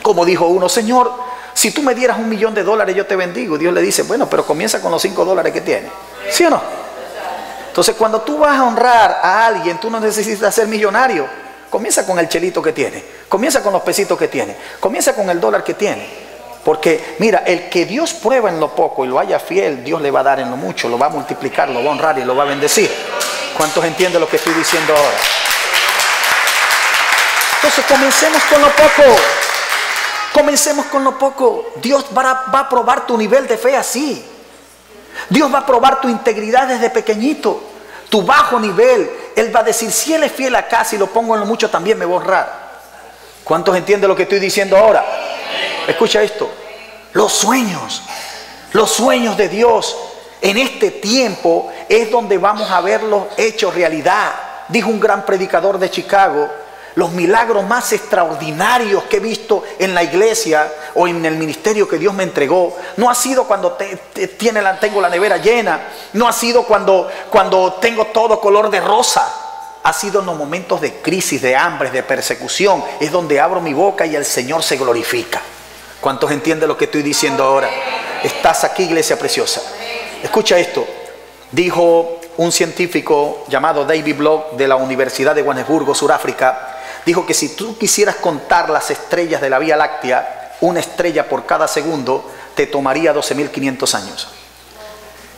Como dijo uno, Señor, si tú me dieras $1.000.000 yo te bendigo. Dios le dice, bueno, pero comienza con los $5 que tienes, ¿sí o no? Entonces cuando tú vas a honrar a alguien, tú no necesitas ser millonario. Comienza con el chelito que tiene, comienza con los pesitos que tiene, comienza con el dólar que tiene. Porque mira, el que Dios prueba en lo poco y lo haya fiel, Dios le va a dar en lo mucho, lo va a multiplicar, lo va a honrar y lo va a bendecir. ¿Cuántos entienden lo que estoy diciendo ahora? Entonces comencemos con lo poco. Comencemos con lo poco. Dios va a probar tu nivel de fe así. Dios va a probar tu integridad desde pequeñito, tu bajo nivel. Él va a decir, si Él es fiel acá, si lo pongo en lo mucho también me va a honrar. ¿Cuántos entienden lo que estoy diciendo ahora? Escucha esto. Los sueños de Dios en este tiempo es donde vamos a verlos hechos realidad. Dijo un gran predicador de Chicago, los milagros más extraordinarios que he visto en la iglesia o en el ministerio que Dios me entregó, no ha sido cuando tengo la nevera llena, no ha sido cuando tengo todo color de rosa, ha sido en los momentos de crisis, de hambre, de persecución, es donde abro mi boca y el Señor se glorifica. ¿Cuántos entienden lo que estoy diciendo ahora? Estás aquí, iglesia preciosa. Escucha esto, dijo un científico llamado David Block de la Universidad de Johannesburgo, Sudáfrica. Dijo que si tú quisieras contar las estrellas de la Vía Láctea, una estrella por cada segundo, te tomaría 12.500 años.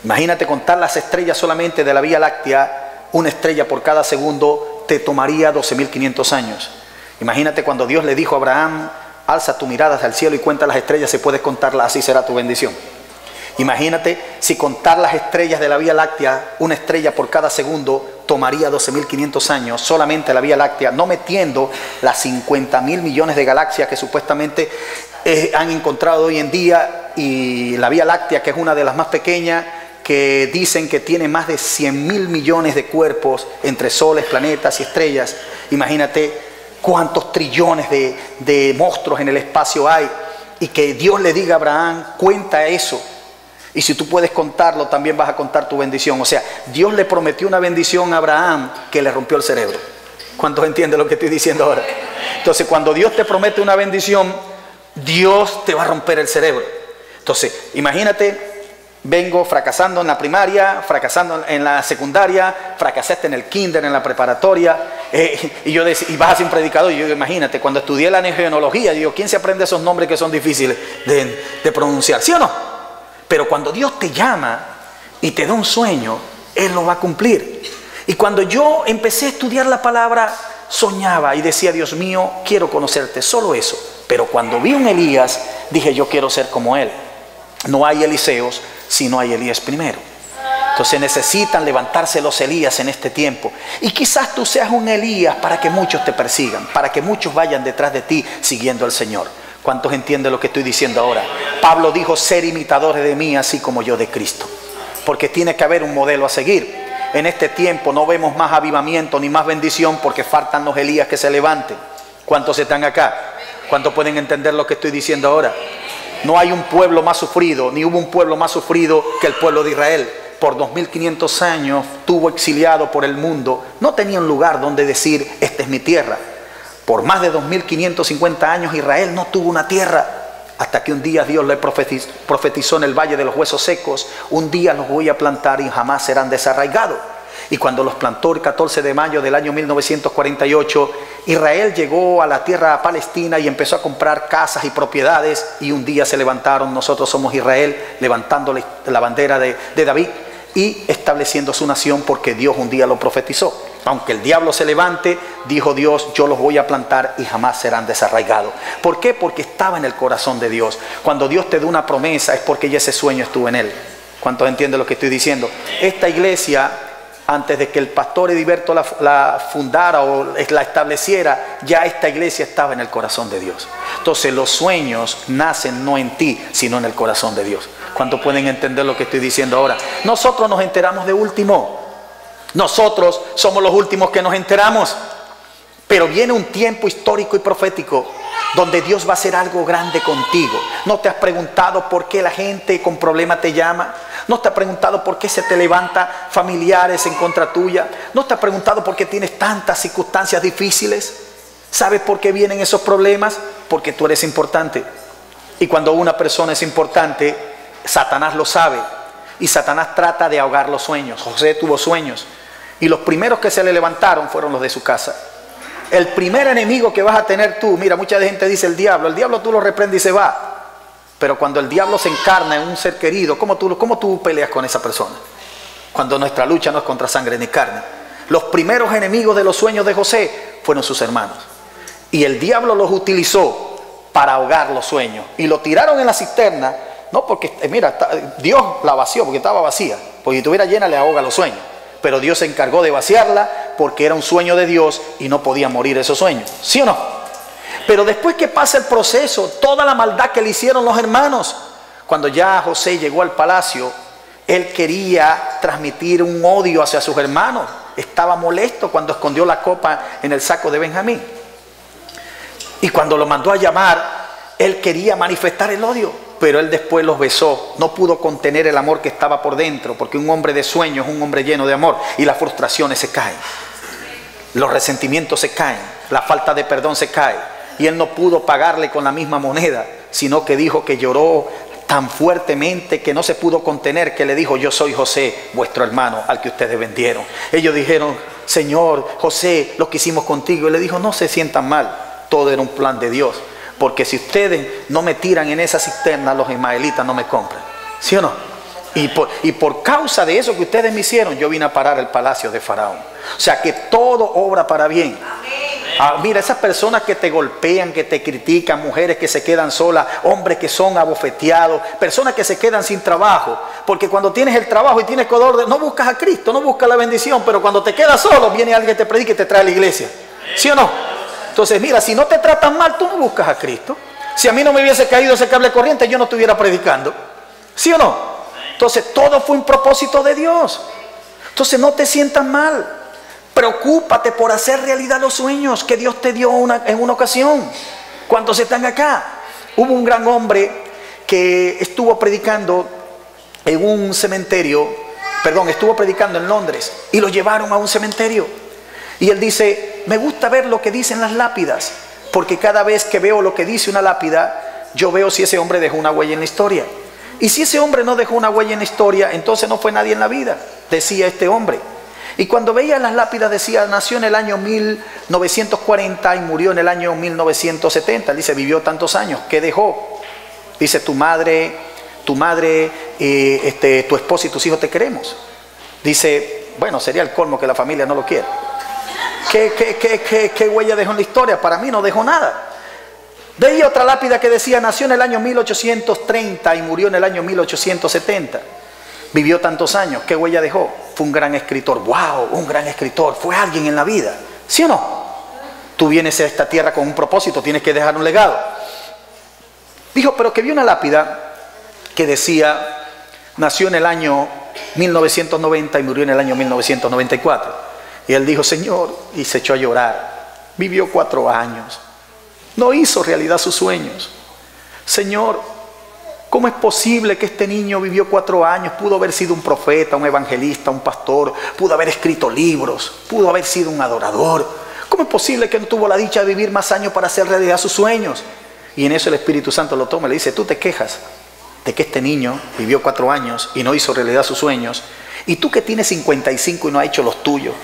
Imagínate contar las estrellas solamente de la Vía Láctea, una estrella por cada segundo, te tomaría 12.500 años. Imagínate cuando Dios le dijo a Abraham, alza tu mirada hacia el cielo y cuenta las estrellas, si puedes contarlas, así será tu bendición. Imagínate si contar las estrellas de la Vía Láctea, una estrella por cada segundo, tomaría 12.500 años, solamente la Vía Láctea, no metiendo las 50.000 millones de galaxias que supuestamente han encontrado hoy en día, y la Vía Láctea, que es una de las más pequeñas, que dicen que tiene más de 100.000 millones de cuerpos entre soles, planetas y estrellas. Imagínate cuántos trillones de monstruos en el espacio hay, y que Dios le diga a Abraham, cuenta eso. Y si tú puedes contarlo, también vas a contar tu bendición. O sea, Dios le prometió una bendición a Abraham que le rompió el cerebro. ¿Cuántos entienden lo que estoy diciendo ahora? Entonces, cuando Dios te promete una bendición, Dios te va a romper el cerebro. Entonces, imagínate, vengo fracasando en la primaria, fracasando en la secundaria, fracasaste en el kinder, en la preparatoria, y vas a ser un predicador. Y yo, imagínate, cuando estudié la neogenología, yo digo, ¿quién se aprende esos nombres que son difíciles de pronunciar? ¿Sí o no? Pero cuando Dios te llama y te da un sueño, Él lo va a cumplir. Y cuando yo empecé a estudiar la palabra, soñaba y decía, Dios mío, quiero conocerte, solo eso. Pero cuando vi un Elías, dije, yo quiero ser como él. No hay Eliseos si no hay Elías primero. Entonces necesitan levantarse los Elías en este tiempo. Y quizás tú seas un Elías para que muchos te persigan, para que muchos vayan detrás de ti siguiendo al Señor. ¿Cuántos entienden lo que estoy diciendo ahora? Pablo dijo, ser imitadores de mí, así como yo de Cristo. Porque tiene que haber un modelo a seguir. En este tiempo no vemos más avivamiento ni más bendición porque faltan los Elías que se levanten. ¿Cuántos están acá? ¿Cuántos pueden entender lo que estoy diciendo ahora? No hay un pueblo más sufrido, ni hubo un pueblo más sufrido que el pueblo de Israel. Por 2500 años estuvo exiliado por el mundo. No tenía un lugar donde decir, esta es mi tierra. Por más de 2550 años Israel no tuvo una tierra. Hasta que un día Dios le profetizó en el valle de los huesos secos, un día los voy a plantar y jamás serán desarraigados. Y cuando los plantó el 14 de mayo del año 1948, Israel llegó a la tierra palestina y empezó a comprar casas y propiedades, y un día se levantaron, nosotros somos Israel, levantando la bandera de David y estableciendo su nación, porque Dios un día lo profetizó. Aunque el diablo se levante, dijo Dios, yo los voy a plantar y jamás serán desarraigados. ¿Por qué? Porque estaba en el corazón de Dios. Cuando Dios te da una promesa es porque ya ese sueño estuvo en él. ¿Cuántos entienden lo que estoy diciendo? Esta iglesia, antes de que el pastor Ediberto la fundara o la estableciera, ya esta iglesia estaba en el corazón de Dios. Entonces los sueños nacen no en ti, sino en el corazón de Dios. ¿Cuántos pueden entender lo que estoy diciendo ahora? Nosotros nos enteramos de último. Nosotros somos los últimos que nos enteramos. Pero viene un tiempo histórico y profético donde Dios va a hacer algo grande contigo. ¿No te has preguntado por qué la gente con problemas te llama? ¿No te has preguntado por qué se te levanta familiares en contra tuya? ¿No te has preguntado por qué tienes tantas circunstancias difíciles? ¿Sabes por qué vienen esos problemas? Porque tú eres importante. Y cuando una persona es importante, Satanás lo sabe. Y Satanás trata de ahogar los sueños. José tuvo sueños. Y los primeros que se le levantaron fueron los de su casa. El primer enemigo que vas a tener tú, mira, mucha gente dice el diablo tú lo reprendes y se va. Pero cuando el diablo se encarna en un ser querido, ¿cómo tú peleas con esa persona? Cuando nuestra lucha no es contra sangre ni carne. Los primeros enemigos de los sueños de José fueron sus hermanos. Y el diablo los utilizó para ahogar los sueños. Y lo tiraron en la cisterna, no porque, mira, Dios la vació porque estaba vacía. Porque si estuviera llena le ahoga los sueños. Pero Dios se encargó de vaciarla porque era un sueño de Dios y no podía morir esos sueños. ¿Sí o no? Pero después que pasa el proceso, toda la maldad que le hicieron los hermanos, cuando ya José llegó al palacio, él quería transmitir un odio hacia sus hermanos. Estaba molesto cuando escondió la copa en el saco de Benjamín. Y cuando lo mandó a llamar, él quería manifestar el odio. Pero él después los besó. No pudo contener el amor que estaba por dentro, porque un hombre de sueño es un hombre lleno de amor. Y las frustraciones se caen, los resentimientos se caen, la falta de perdón se cae. Y él no pudo pagarle con la misma moneda, sino que dijo que lloró tan fuertemente que no se pudo contener, que le dijo, yo soy José, vuestro hermano, al que ustedes vendieron. Ellos dijeron, Señor, José, lo que hicimos contigo. Y le dijo, no se sientan mal, todo era un plan de Dios. Porque si ustedes no me tiran en esa cisterna, los ismaelitas no me compran. ¿Sí o no? Y por causa de eso que ustedes me hicieron, yo vine a parar el palacio de Faraón. O sea que todo obra para bien. Mira, esas personas que te golpean, que te critican, mujeres que se quedan solas, hombres que son abofeteados, personas que se quedan sin trabajo. Porque cuando tienes el trabajo y tienes color, no buscas a Cristo, no buscas la bendición, pero cuando te quedas solo, viene alguien que te predica y te trae a la iglesia. ¿Sí o no? Entonces, mira, si no te tratan mal, tú no buscas a Cristo. Si a mí no me hubiese caído ese cable corriente, yo no estuviera predicando. ¿Sí o no? Entonces, todo fue un propósito de Dios. Entonces, no te sientas mal. Preocúpate por hacer realidad los sueños que Dios te dio en una ocasión. ¿Cuántos están acá? Hubo un gran hombre que estuvo predicando en un cementerio, estuvo predicando en Londres y lo llevaron a un cementerio. Y él dice, me gusta ver lo que dicen las lápidas, porque cada vez que veo lo que dice una lápida, yo veo si ese hombre dejó una huella en la historia. Y si ese hombre no dejó una huella en la historia, entonces no fue nadie en la vida, decía este hombre. Y cuando veía las lápidas decía, nació en el año 1940 y murió en el año 1970. Él dice, vivió tantos años, ¿qué dejó? Dice, tu madre, tu esposa y tus hijos te queremos. Dice, bueno, sería el colmo que la familia no lo quiera. ¿Qué huella dejó en la historia? Para mí no dejó nada. Veía otra lápida que decía, nació en el año 1830 y murió en el año 1870. Vivió tantos años, ¿qué huella dejó? Fue un gran escritor. ¡Wow! Un gran escritor. Fue alguien en la vida. ¿Sí o no? Tú vienes a esta tierra con un propósito, tienes que dejar un legado. Dijo, pero que vio una lápida que decía, nació en el año 1990 y murió en el año 1994. Y él dijo, Señor, y se echó a llorar. Vivió 4 años. No hizo realidad sus sueños. Señor, ¿cómo es posible que este niño vivió 4 años? Pudo haber sido un profeta, un evangelista, un pastor. Pudo haber escrito libros. Pudo haber sido un adorador. ¿Cómo es posible que no tuvo la dicha de vivir más años para hacer realidad sus sueños? Y en eso el Espíritu Santo lo toma y le dice, tú te quejas de que este niño vivió 4 años y no hizo realidad sus sueños. Y tú que tienes 55 y no has hecho los tuyos.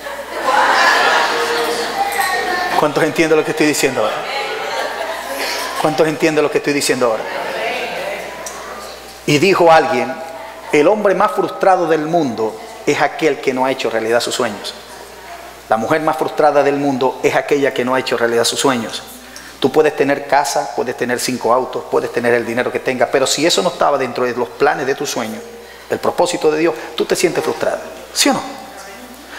¿Cuántos entienden lo que estoy diciendo ahora? ¿Cuántos entienden lo que estoy diciendo ahora? Y dijo alguien, el hombre más frustrado del mundo es aquel que no ha hecho realidad sus sueños. La mujer más frustrada del mundo es aquella que no ha hecho realidad sus sueños. Tú puedes tener casa, puedes tener 5 autos, puedes tener el dinero que tengas, pero si eso no estaba dentro de los planes de tu sueño, el propósito de Dios, tú te sientes frustrada. ¿Sí o no?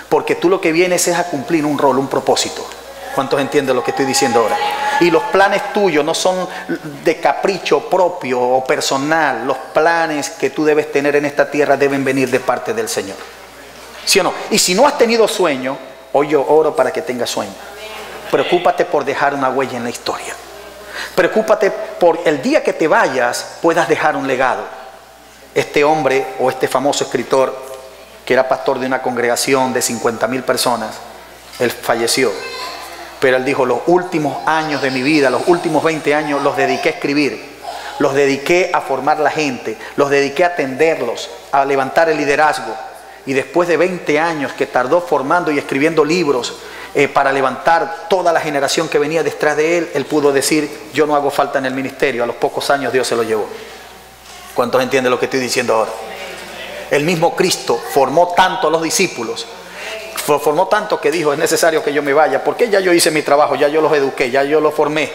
Porque tú lo que vienes es a cumplir un rol, un propósito. ¿Cuántos entienden lo que estoy diciendo ahora? Y los planes tuyos no son de capricho propio o personal. Los planes que tú debes tener en esta tierra deben venir de parte del Señor. ¿Sí o no? Y si no has tenido sueño, hoy yo oro para que tengas sueño. Preocúpate por dejar una huella en la historia. Preocúpate por el día que te vayas puedas dejar un legado. Este hombre o este famoso escritor que era pastor de una congregación de 50,000 personas, él falleció. Pero él dijo, los últimos años de mi vida, los últimos 20 años los dediqué a escribir, los dediqué a formar la gente, los dediqué a atenderlos, a levantar el liderazgo. Y después de 20 años que tardó formando y escribiendo libros para levantar toda la generación que venía detrás de él, él pudo decir, yo no hago falta en el ministerio. A los pocos años Dios se lo llevó. ¿Cuántos entienden lo que estoy diciendo ahora? El mismo Cristo formó tanto a los discípulos, formó tanto que dijo, es necesario que yo me vaya, porque ya yo hice mi trabajo, ya yo los eduqué, ya yo los formé.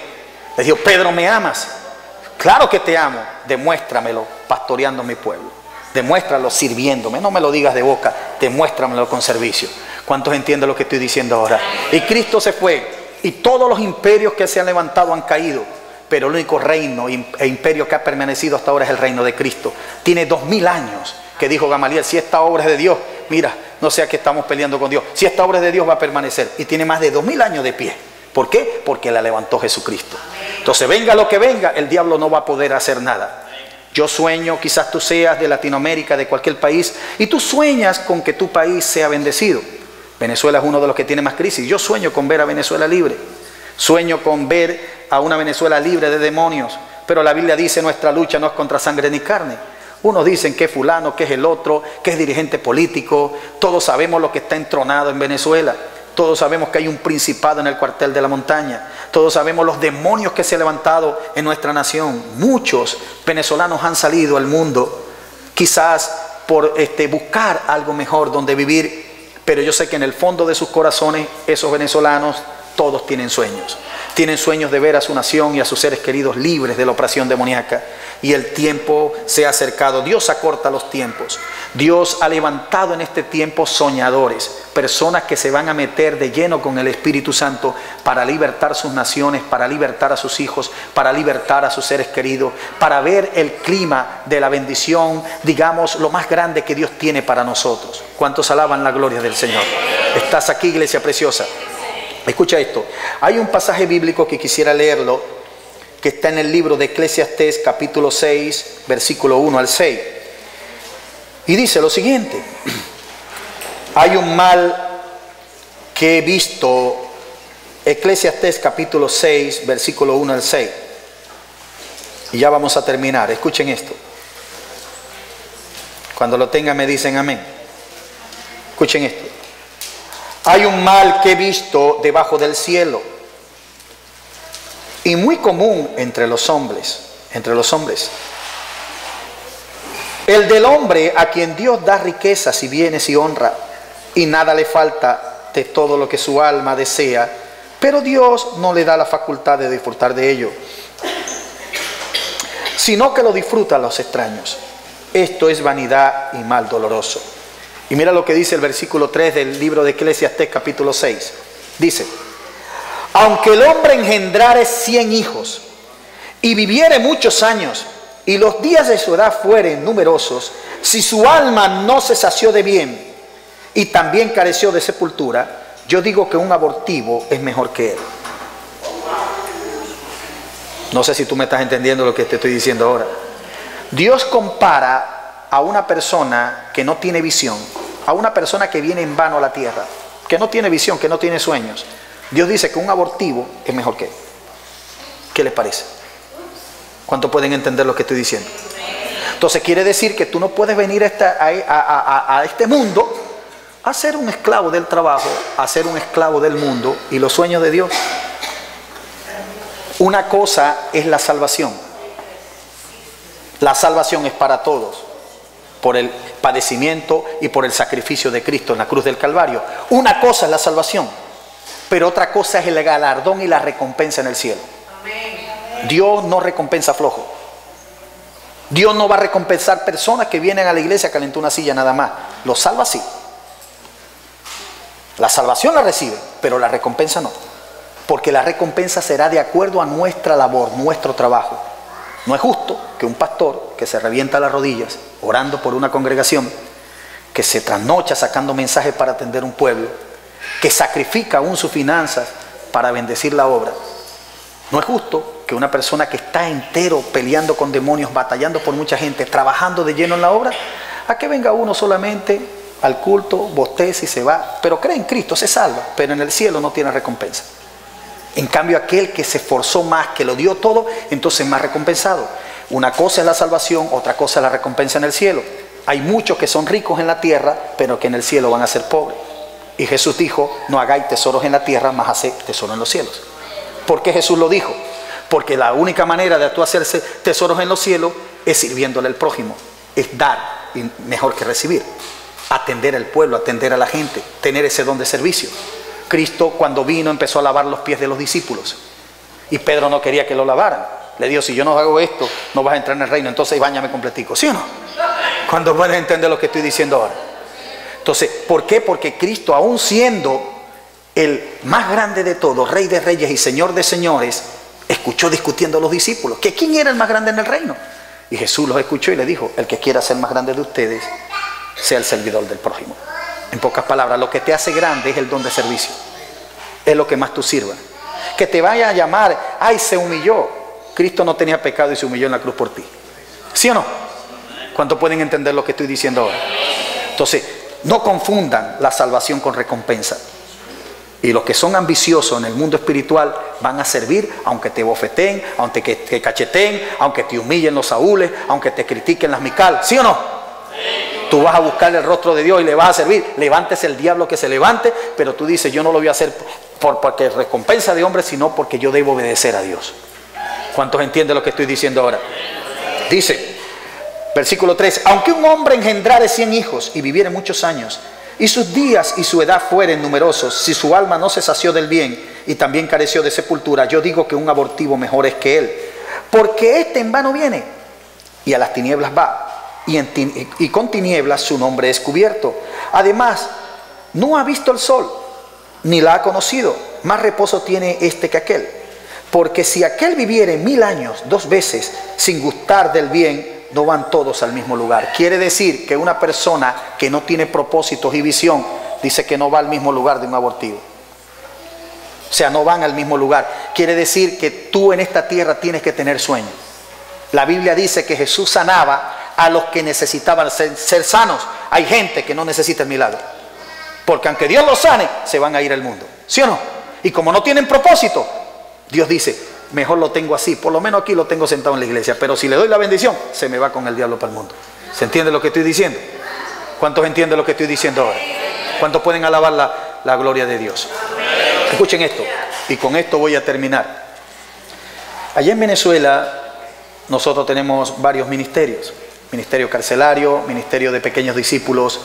Les dijo, Pedro, ¿me amas? Claro que te amo. Demuéstramelo pastoreando mi pueblo. Demuéstralo sirviéndome. No me lo digas de boca, demuéstramelo con servicio. ¿Cuántos entienden lo que estoy diciendo ahora? Y Cristo se fue y todos los imperios que se han levantado han caído, pero el único reino e imperio que ha permanecido hasta ahora es el reino de Cristo. Tiene 2000 años que dijo Gamaliel, si esta obra es de Dios, mira, no sea que estamos peleando con Dios, si esta obra es de Dios va a permanecer. Y tiene más de 2000 años de pie. ¿Por qué? Porque la levantó Jesucristo. Entonces venga lo que venga, el diablo no va a poder hacer nada. Yo sueño, quizás tú seas de Latinoamérica, de cualquier país, y tú sueñas con que tu país sea bendecido. Venezuela es uno de los que tiene más crisis. Yo sueño con ver a Venezuela libre. Sueño con ver a una Venezuela libre de demonios. Pero la Biblia dice, nuestra lucha no es contra sangre ni carne. Unos dicen que es fulano, que es el otro, que es dirigente político. Todos sabemos lo que está entronado en Venezuela. Todos sabemos que hay un principado en el cuartel de la montaña. Todos sabemos los demonios que se han levantado en nuestra nación. Muchos venezolanos han salido al mundo, quizás por buscar algo mejor donde vivir. Pero yo sé que en el fondo de sus corazones, esos venezolanos, todos tienen sueños. Tienen sueños de ver a su nación y a sus seres queridos libres de la opresión demoníaca. Y el tiempo se ha acercado. Dios acorta los tiempos. Dios ha levantado en este tiempo soñadores, personas que se van a meter de lleno con el Espíritu Santo para libertar sus naciones, para libertar a sus hijos, para libertar a sus seres queridos, para ver el clima de la bendición, digamos, lo más grande que Dios tiene para nosotros. ¿Cuántos alaban la gloria del Señor? ¿Estás aquí, iglesia preciosa? Escucha esto. Hay un pasaje bíblico que quisiera leerlo, que está en el libro de Eclesiastés, capítulo 6, versículo 1 al 6. Y dice lo siguiente: hay un mal que he visto, Eclesiastés capítulo 6, versículo 1 al 6. Y ya vamos a terminar. Escuchen esto. Cuando lo tengan me dicen amén. Escuchen esto. Hay un mal que he visto debajo del cielo, y muy común entre los hombres. El del hombre a quien Dios da riquezas y bienes y honra, y nada le falta de todo lo que su alma desea, pero Dios no le da la facultad de disfrutar de ello, sino que lo disfrutan los extraños. Esto es vanidad y mal doloroso. Y mira lo que dice el versículo 3 del libro de Eclesiastés capítulo 6. Dice: aunque el hombre engendrare 100 hijos y viviere muchos años, y los días de su edad fueren numerosos, si su alma no se sació de bien y también careció de sepultura, yo digo que un abortivo es mejor que él. No sé si tú me estás entendiendo lo que te estoy diciendo ahora. Dios compara a una persona que no tiene visión, a una persona que viene en vano a la tierra, que no tiene visión, que no tiene sueños. Dios dice que un abortivo es mejor que él. ¿Qué les parece? ¿Cuánto pueden entender lo que estoy diciendo? Entonces quiere decir que tú no puedes venir a este mundo a ser un esclavo del trabajo, a ser un esclavo del mundo y los sueños de Dios. Una cosa es la salvación. La salvación es para todos, por el padecimiento y por el sacrificio de Cristo en la cruz del Calvario. Una cosa es la salvación, pero otra cosa es el galardón y la recompensa en el cielo. Dios no recompensa flojo. Dios no va a recompensar personas que vienen a la iglesia a calentar una silla nada más. Los salva sí. La salvación la recibe, pero la recompensa no. Porque la recompensa será de acuerdo a nuestra labor, nuestro trabajo. No es justo que un pastor que se revienta las rodillas orando por una congregación, que se trasnocha sacando mensajes para atender un pueblo, que sacrifica aún sus finanzas para bendecir la obra. No es justo que una persona que está entero peleando con demonios, batallando por mucha gente, trabajando de lleno en la obra, a que venga uno solamente al culto, bostece y se va, pero cree en Cristo, se salva, pero en el cielo no tiene recompensa. En cambio, aquel que se esforzó más, que lo dio todo, entonces es más recompensado. Una cosa es la salvación, otra cosa es la recompensa en el cielo. Hay muchos que son ricos en la tierra, pero que en el cielo van a ser pobres. Y Jesús dijo: no hagáis tesoros en la tierra, mas haced tesoro en los cielos. ¿Por qué Jesús lo dijo? Porque la única manera de tú hacerse tesoros en los cielos es sirviéndole al prójimo, es dar y mejor que recibir, atender al pueblo, atender a la gente, tener ese don de servicio. Cristo cuando vino empezó a lavar los pies de los discípulos y Pedro no quería que lo lavaran. Le dijo: si yo no hago esto, no vas a entrar en el reino, entonces báñame completico. ¿Sí o no? Cuando puedes entender lo que estoy diciendo ahora. Entonces, ¿por qué? Porque Cristo, aún siendo el más grande de todos, Rey de reyes y Señor de señores, escuchó discutiendo a los discípulos que quién era el más grande en el reino. Y Jesús los escuchó y le dijo: el que quiera ser más grande de ustedes, sea el servidor del prójimo. En pocas palabras, lo que te hace grande es el don de servicio. Es lo que más tú sirvas. Que te vaya a llamar: ay, se humilló. Cristo no tenía pecado y se humilló en la cruz por ti. ¿Sí o no? ¿Cuánto pueden entender lo que estoy diciendo ahora? Entonces, no confundan la salvación con recompensa. Y los que son ambiciosos en el mundo espiritual van a servir aunque te bofeteen, aunque te cacheteen, aunque te humillen los saúles, aunque te critiquen las Mical. ¿Sí o no? Tú vas a buscar el rostro de Dios y le vas a servir. Levántese el diablo que se levante, pero tú dices, yo no lo voy a hacer porque recompensa de hombre, sino porque yo debo obedecer a Dios. ¿Cuántos entienden lo que estoy diciendo ahora? Dice, versículo 3, aunque un hombre engendrare 100 hijos y viviere muchos años, y sus días y su edad fueren numerosos, si su alma no se sació del bien y también careció de sepultura, yo digo que un abortivo mejor es que él, porque éste en vano viene y a las tinieblas va, y con tinieblas su nombre es cubierto. Además, no ha visto el sol, ni la ha conocido, más reposo tiene este que aquel. Porque si aquel viviere 1000 años 2 veces sin gustar del bien, no van todos al mismo lugar. Quiere decir que una persona que no tiene propósitos y visión, dice que no va al mismo lugar de un abortivo. O sea, no van al mismo lugar. Quiere decir que tú en esta tierra tienes que tener sueño. La Biblia dice que Jesús sanaba a los que necesitaban ser sanos. Hay gente que no necesita el milagro, porque aunque Dios los sane, se van a ir al mundo. ¿Sí o no? Y como no tienen propósito, Dios dice, mejor lo tengo así, por lo menos aquí lo tengo sentado en la iglesia, pero si le doy la bendición, se me va con el diablo para el mundo. ¿Se entiende lo que estoy diciendo? ¿Cuántos entienden lo que estoy diciendo ahora? ¿Cuántos pueden alabar la gloria de Dios? Escuchen esto, y con esto voy a terminar. Allá en Venezuela, nosotros tenemos varios ministerios. Ministerio carcelario, ministerio de pequeños discípulos,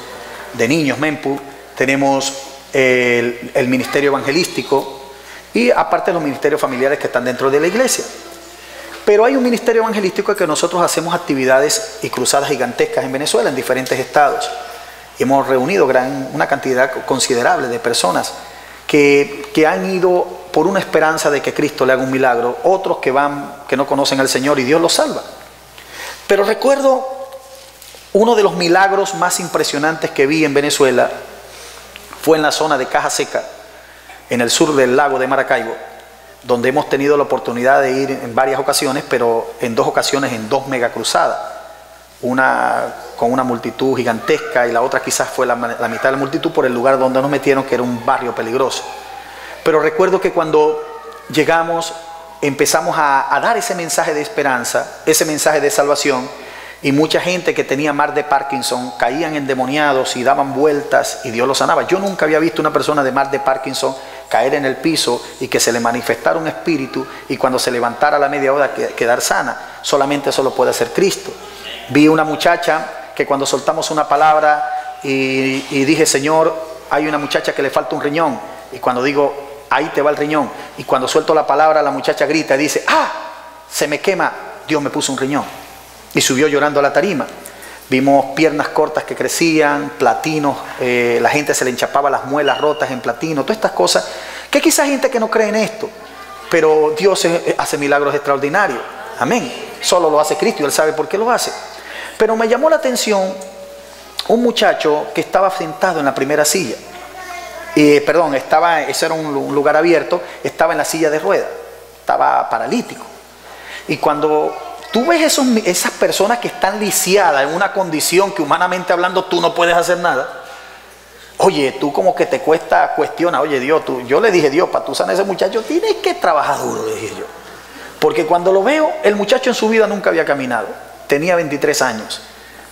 de niños, MEMPU. Tenemos el ministerio evangelístico, y aparte los ministerios familiares que están dentro de la iglesia. Pero hay un ministerio evangelístico en que nosotros hacemos actividades y cruzadas gigantescas en Venezuela, en diferentes estados. Y hemos reunido una cantidad considerable de personas que han ido por una esperanza de que Cristo le haga un milagro, otros que no conocen al Señor y Dios los salva. Pero recuerdo uno de los milagros más impresionantes que vi en Venezuela, fue en la zona de Caja Seca, en el sur del lago de Maracaibo, donde hemos tenido la oportunidad de ir en varias ocasiones, pero en 2 ocasiones en 2 megacruzadas, una con una multitud gigantesca y la otra quizás fue la mitad de la multitud por el lugar donde nos metieron, que era un barrio peligroso. Pero recuerdo que cuando llegamos empezamos a dar ese mensaje de esperanza, ese mensaje de salvación, y mucha gente que tenía mal de Parkinson caían endemoniados y daban vueltas y Dios los sanaba. Yo nunca había visto una persona de mal de Parkinson caer en el piso y que se le manifestara un espíritu y cuando se levantara a la media hora quedar sana. Solamente eso lo puede hacer Cristo. Vi una muchacha que cuando soltamos una palabra y dije, Señor, hay una muchacha que le falta un riñón, y cuando digo, ahí te va el riñón, y cuando suelto la palabra la muchacha grita y dice, ¡ah! Se me quema, Dios me puso un riñón. Y subió llorando a la tarima. Vimos piernas cortas que crecían, platinos, la gente se le enchapaba las muelas rotas en platino, todas estas cosas, que quizás hay gente que no cree en esto, pero Dios hace milagros extraordinarios. Amén. Solo lo hace Cristo y Él sabe por qué lo hace. Pero me llamó la atención un muchacho que estaba sentado en la primera silla. Ese era un lugar abierto, estaba en la silla de ruedas, estaba paralítico. Y cuando tú ves esas personas que están lisiadas en una condición que humanamente hablando tú no puedes hacer nada, oye, tú como que te cuestiona, oye Dios, yo le dije, Dios, para tú sanar a ese muchacho tienes que trabajar duro, le dije yo. Porque cuando lo veo, el muchacho en su vida nunca había caminado, tenía 23 años,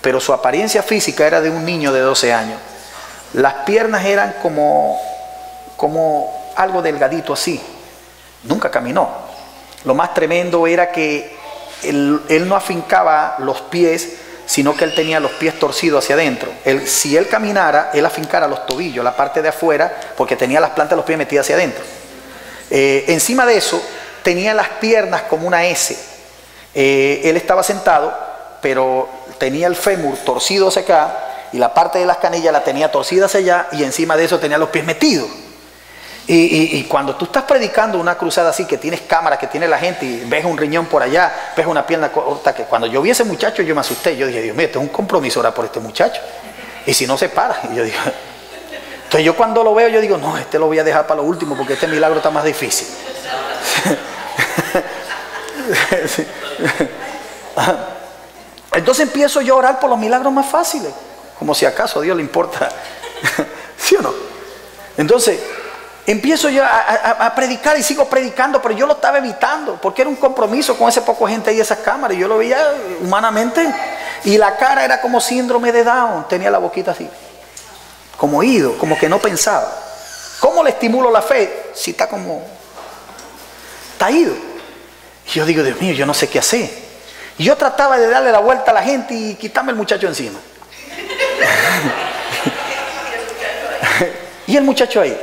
pero su apariencia física era de un niño de 12 años. Las piernas eran como algo delgadito así, nunca caminó. Lo más tremendo era que él no afincaba los pies, sino que él tenía los pies torcidos hacia adentro. Si él caminara, él afincara los tobillos, la parte de afuera, porque tenía las plantas de los pies metidas hacia adentro. Encima de eso, tenía las piernas como una S. Él estaba sentado, pero tenía el fémur torcido hacia acá, y la parte de las canillas la tenía torcida hacia allá, y encima de eso tenía los pies metidos. Y cuando tú estás predicando una cruzada así, que tienes cámara, que tiene la gente, y ves un riñón por allá, ves una pierna corta, que cuando yo vi a ese muchacho yo me asusté. Yo dije, Dios mío, esto es un compromiso ahora por este muchacho, y si no se para. Y yo digo, entonces yo cuando lo veo yo digo, no, este lo voy a dejar para lo último porque este milagro está más difícil. Entonces empiezo yo a orar por los milagros más fáciles, como si acaso a Dios le importa. ¿Sí o no? Entonces empiezo yo a predicar y sigo predicando, pero yo lo estaba evitando porque era un compromiso con ese poco gente ahí, esas cámaras, y yo lo veía humanamente. Y la cara era como síndrome de Down, tenía la boquita así, como ido, como que no pensaba. ¿Cómo le estimulo la fe si está como, está ido? Y yo digo, Dios mío, yo no sé qué hacer. Y yo trataba de darle la vuelta a la gente y quitarme el muchacho encima. Y el muchacho ahí.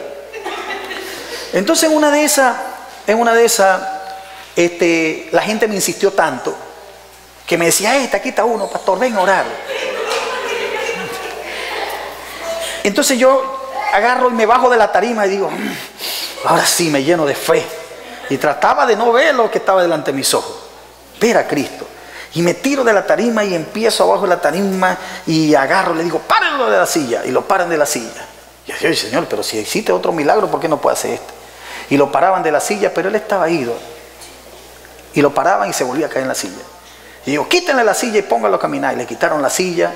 Entonces en una de esas, la gente me insistió tanto que me decía, aquí está uno, pastor, ven a orar. Entonces yo agarro y me bajo de la tarima y digo, ahora sí me lleno de fe. Y trataba de no ver lo que estaba delante de mis ojos, ver a Cristo. Y me tiro de la tarima y empiezo abajo de la tarima y agarro, le digo, párenlo de la silla. Y lo paran de la silla. Y yo digo, Señor, pero si existe otro milagro, ¿por qué no puede hacer esto? Y lo paraban de la silla, pero él estaba ido. Y lo paraban y se volvía a caer en la silla. Y digo, quítenle la silla y pónganlo a caminar. Y le quitaron la silla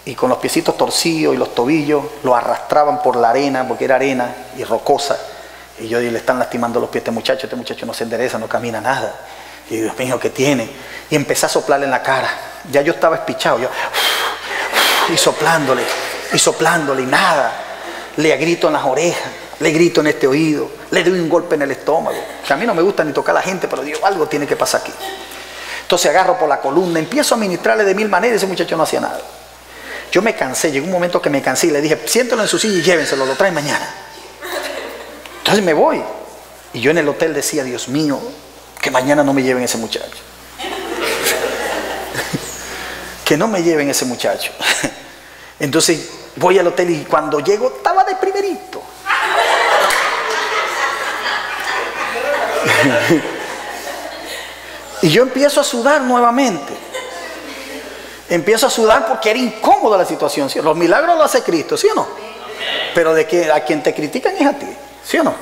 y con los piecitos torcidos y los tobillos lo arrastraban por la arena, porque era arena y rocosa. Y yo digo, le están lastimando los pies a este muchacho no se endereza, no camina nada. Y Dios mío, ¿qué tiene? Y empecé a soplarle en la cara. Ya yo estaba espichado, y soplándole, y nada. Le grito en las orejas, le grito en este oído, le doy un golpe en el estómago. Que a mí no me gusta ni tocar a la gente, pero digo, algo tiene que pasar aquí. Entonces agarro por la columna, empiezo a ministrarle de mil maneras y ese muchacho no hacía nada. Yo me cansé, llegó un momento que me cansé y le dije, siéntelo en su silla y llévenselo, lo traen mañana. Entonces me voy. Y yo en el hotel decía, Dios mío, que mañana no me lleven ese muchacho. Que no me lleven ese muchacho. Entonces voy al hotel y cuando llego estaba de primerito. Y yo empiezo a sudar nuevamente. Empiezo a sudar porque era incómoda la situación. ¿Sí? Los milagros los hace Cristo, ¿sí o no? Pero de que a quien te critican es a ti, ¿sí o no?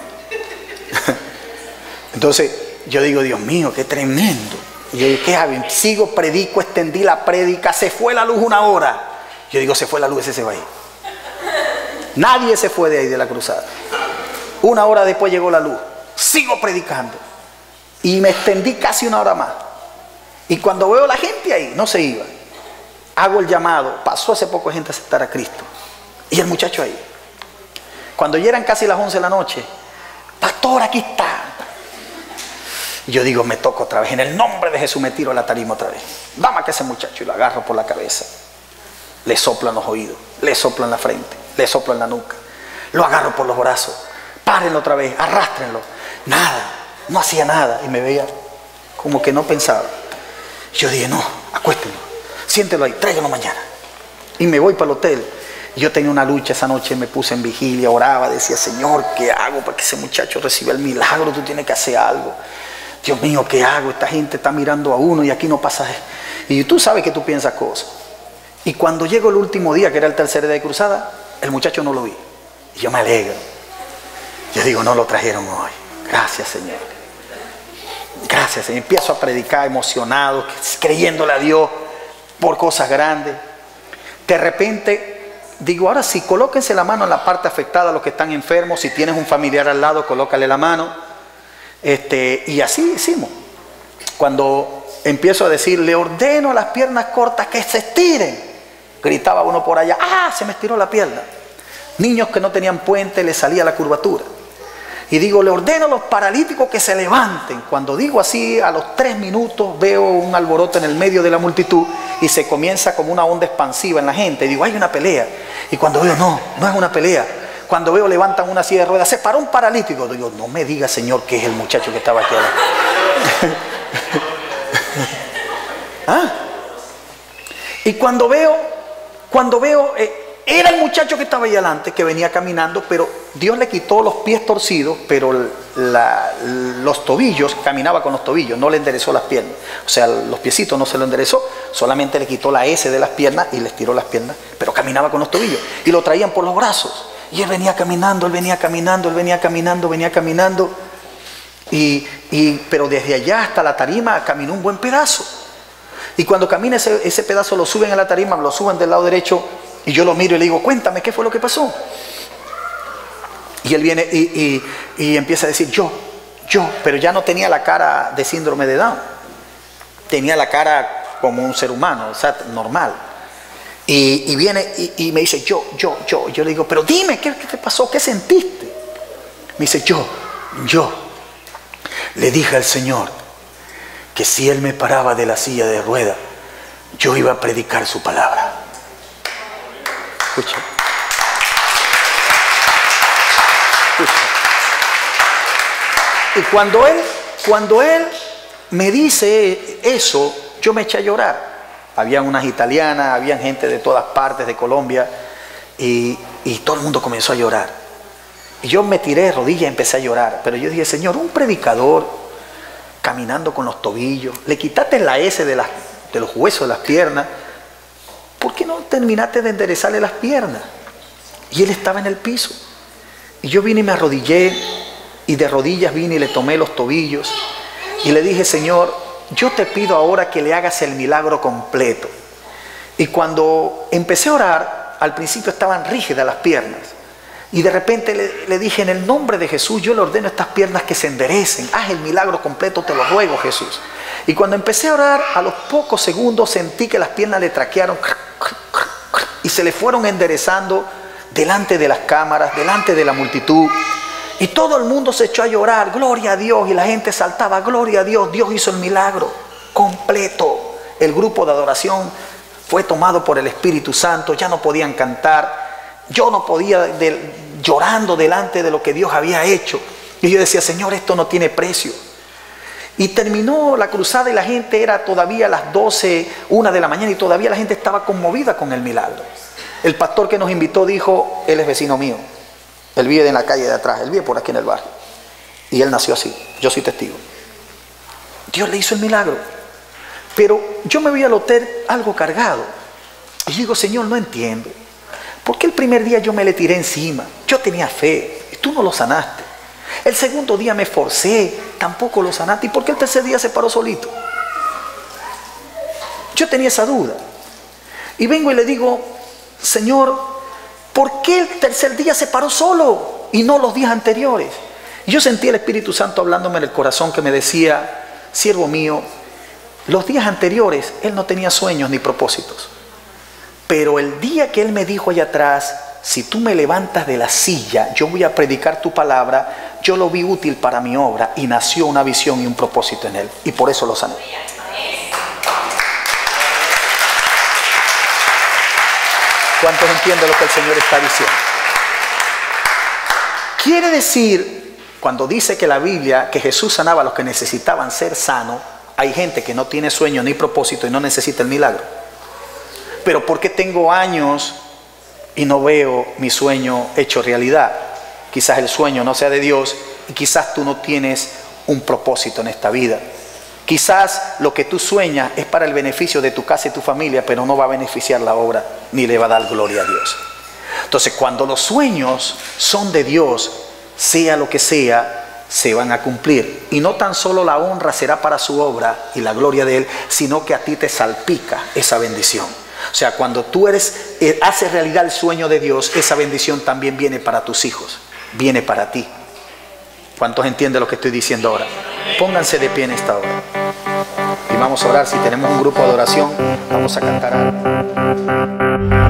Entonces yo digo, Dios mío, qué tremendo. Y yo digo, ¿qué hago? Sigo, predico, extendí la prédica, se fue la luz una hora. Yo digo, se fue la luz, ese se va a ir. Nadie se fue de ahí de la cruzada. Una hora después llegó la luz. Sigo predicando. Y me extendí casi una hora más. Y cuando veo a la gente ahí, no se iba. Hago el llamado. Pasó hace poco gente a aceptar a Cristo. Y el muchacho ahí. Cuando ya eran casi las 11 de la noche, pastor, aquí está. Y yo digo, me toco otra vez. En el nombre de Jesús me tiro a la tarima otra vez. Vamos a ese muchacho y lo agarro por la cabeza. Le soplan los oídos, le soplan la frente, le soplan la nuca. Lo agarro por los brazos. Párenlo otra vez, arrástrenlo. Nada, no hacía nada. Y me veía como que no pensaba. Yo dije, no, acuéstenlo, siéntelo ahí, tráiganlo mañana. Y me voy para el hotel. Yo tenía una lucha esa noche, me puse en vigilia, oraba, decía, Señor, ¿qué hago para que ese muchacho reciba el milagro? Tú tienes que hacer algo. Dios mío, ¿qué hago? Esta gente está mirando a uno y aquí no pasa. Y tú sabes que tú piensas cosas. Y cuando llegó el último día, que era el tercer día de cruzada, el muchacho no lo vi. Y yo me alegro. Yo digo, no lo trajeron hoy. Gracias, Señor. Gracias, Señor. Empiezo a predicar emocionado, creyéndole a Dios por cosas grandes. De repente, digo, ahora sí, colóquense la mano en la parte afectada a los que están enfermos. Si tienes un familiar al lado, colócale la mano. Y así hicimos. Cuando empiezo a decir, le ordeno a las piernas cortas que se estiren. Gritaba uno por allá, ¡ah! Se me estiró la pierna. Niños que no tenían puente, les salía la curvatura. Y digo, le ordeno a los paralíticos que se levanten. Cuando digo así, a los 3 minutos veo un alboroto en el medio de la multitud y se comienza como una onda expansiva en la gente. Y digo, hay una pelea. Y cuando veo, no es una pelea. Cuando veo levantan una silla de ruedas, se paró un paralítico. Digo, no me diga, Señor, que es el muchacho que estaba aquí adelante. ¿Ah? Y cuando veo, era el muchacho que estaba ahí adelante, que venía caminando, pero Dios le quitó los pies torcidos, pero los tobillos, caminaba con los tobillos, no le enderezó las piernas. O sea, los piecitos no se lo enderezó, solamente le quitó la S de las piernas y le estiró las piernas, pero caminaba con los tobillos. Y lo traían por los brazos. Y él venía caminando, pero desde allá hasta la tarima caminó un buen pedazo. Y cuando camina ese pedazo lo suben a la tarima, lo suben del lado derecho y yo lo miro y le digo, cuéntame, ¿qué fue lo que pasó? Y él viene y empieza a decir, yo, pero ya no tenía la cara de síndrome de Down. Tenía la cara como un ser humano, o sea, normal. Y viene y me dice, yo le digo, pero dime, ¿qué te pasó? ¿Qué sentiste? Me dice, yo le dije al Señor que si Él me paraba de la silla de ruedas, yo iba a predicar su palabra. Escucha. Y cuando él me dice eso, yo me eché a llorar. Habían unas italianas, habían gente de todas partes de Colombia y todo el mundo comenzó a llorar. Y yo me tiré de rodillas y empecé a llorar. Pero yo dije, Señor, un predicador caminando con los tobillos, le quitaste la S de los huesos de las piernas, ¿por qué no terminaste de enderezarle las piernas? Y él estaba en el piso. Y yo vine y me arrodillé, y de rodillas vine y le tomé los tobillos y le dije, Señor, yo te pido ahora que le hagas el milagro completo. Y cuando empecé a orar, al principio estaban rígidas las piernas. Y de repente le dije, en el nombre de Jesús, yo le ordeno a estas piernas que se enderecen. Haz el milagro completo, te lo ruego, Jesús. Y cuando empecé a orar, a los pocos segundos sentí que las piernas le traquearon y se le fueron enderezando delante de las cámaras, delante de la multitud. Y todo el mundo se echó a llorar, gloria a Dios, y la gente saltaba, gloria a Dios, Dios hizo el milagro completo. El grupo de adoración fue tomado por el Espíritu Santo, ya no podían cantar, yo no podía, llorando delante de lo que Dios había hecho. Y yo decía, Señor, esto no tiene precio. Y terminó la cruzada y la gente era todavía las 12, 1 de la mañana y todavía la gente estaba conmovida con el milagro. El pastor que nos invitó dijo, él es vecino mío. Él vive en la calle de atrás, él vive por aquí en el barrio. Y él nació así, yo soy testigo. Dios le hizo el milagro. Pero yo me voy al hotel algo cargado. Y digo, Señor, no entiendo. ¿Por qué el primer día yo me le tiré encima? Yo tenía fe, y tú no lo sanaste. El segundo día me esforcé, tampoco lo sanaste. ¿Y por qué el tercer día se paró solito? Yo tenía esa duda. Y vengo y le digo, Señor, ¿por qué el tercer día se paró solo y no los días anteriores? Y yo sentí el Espíritu Santo hablándome en el corazón que me decía, siervo mío, los días anteriores él no tenía sueños ni propósitos. Pero el día que él me dijo allá atrás, si tú me levantas de la silla, yo voy a predicar tu palabra, yo lo vi útil para mi obra y nació una visión y un propósito en él. Y por eso lo sané. ¿Cuántos entienden lo que el Señor está diciendo? Quiere decir, cuando dice que la Biblia, que Jesús sanaba a los que necesitaban ser sanos, hay gente que no tiene sueño ni propósito y no necesita el milagro. Pero ¿por qué tengo años y no veo mi sueño hecho realidad? Quizás el sueño no sea de Dios y quizás tú no tienes un propósito en esta vida. Quizás lo que tú sueñas es para el beneficio de tu casa y tu familia, pero no va a beneficiar la obra ni le va a dar gloria a Dios. Entonces, cuando los sueños son de Dios, sea lo que sea, se van a cumplir. Y no tan solo la honra será para su obra y la gloria de Él, sino que a ti te salpica esa bendición. O sea, cuando tú haces realidad el sueño de Dios, esa bendición también viene para tus hijos, viene para ti. ¿Cuántos entienden lo que estoy diciendo ahora? Pónganse de pie en esta hora. Y vamos a orar. Si tenemos un grupo de adoración, vamos a cantar algo.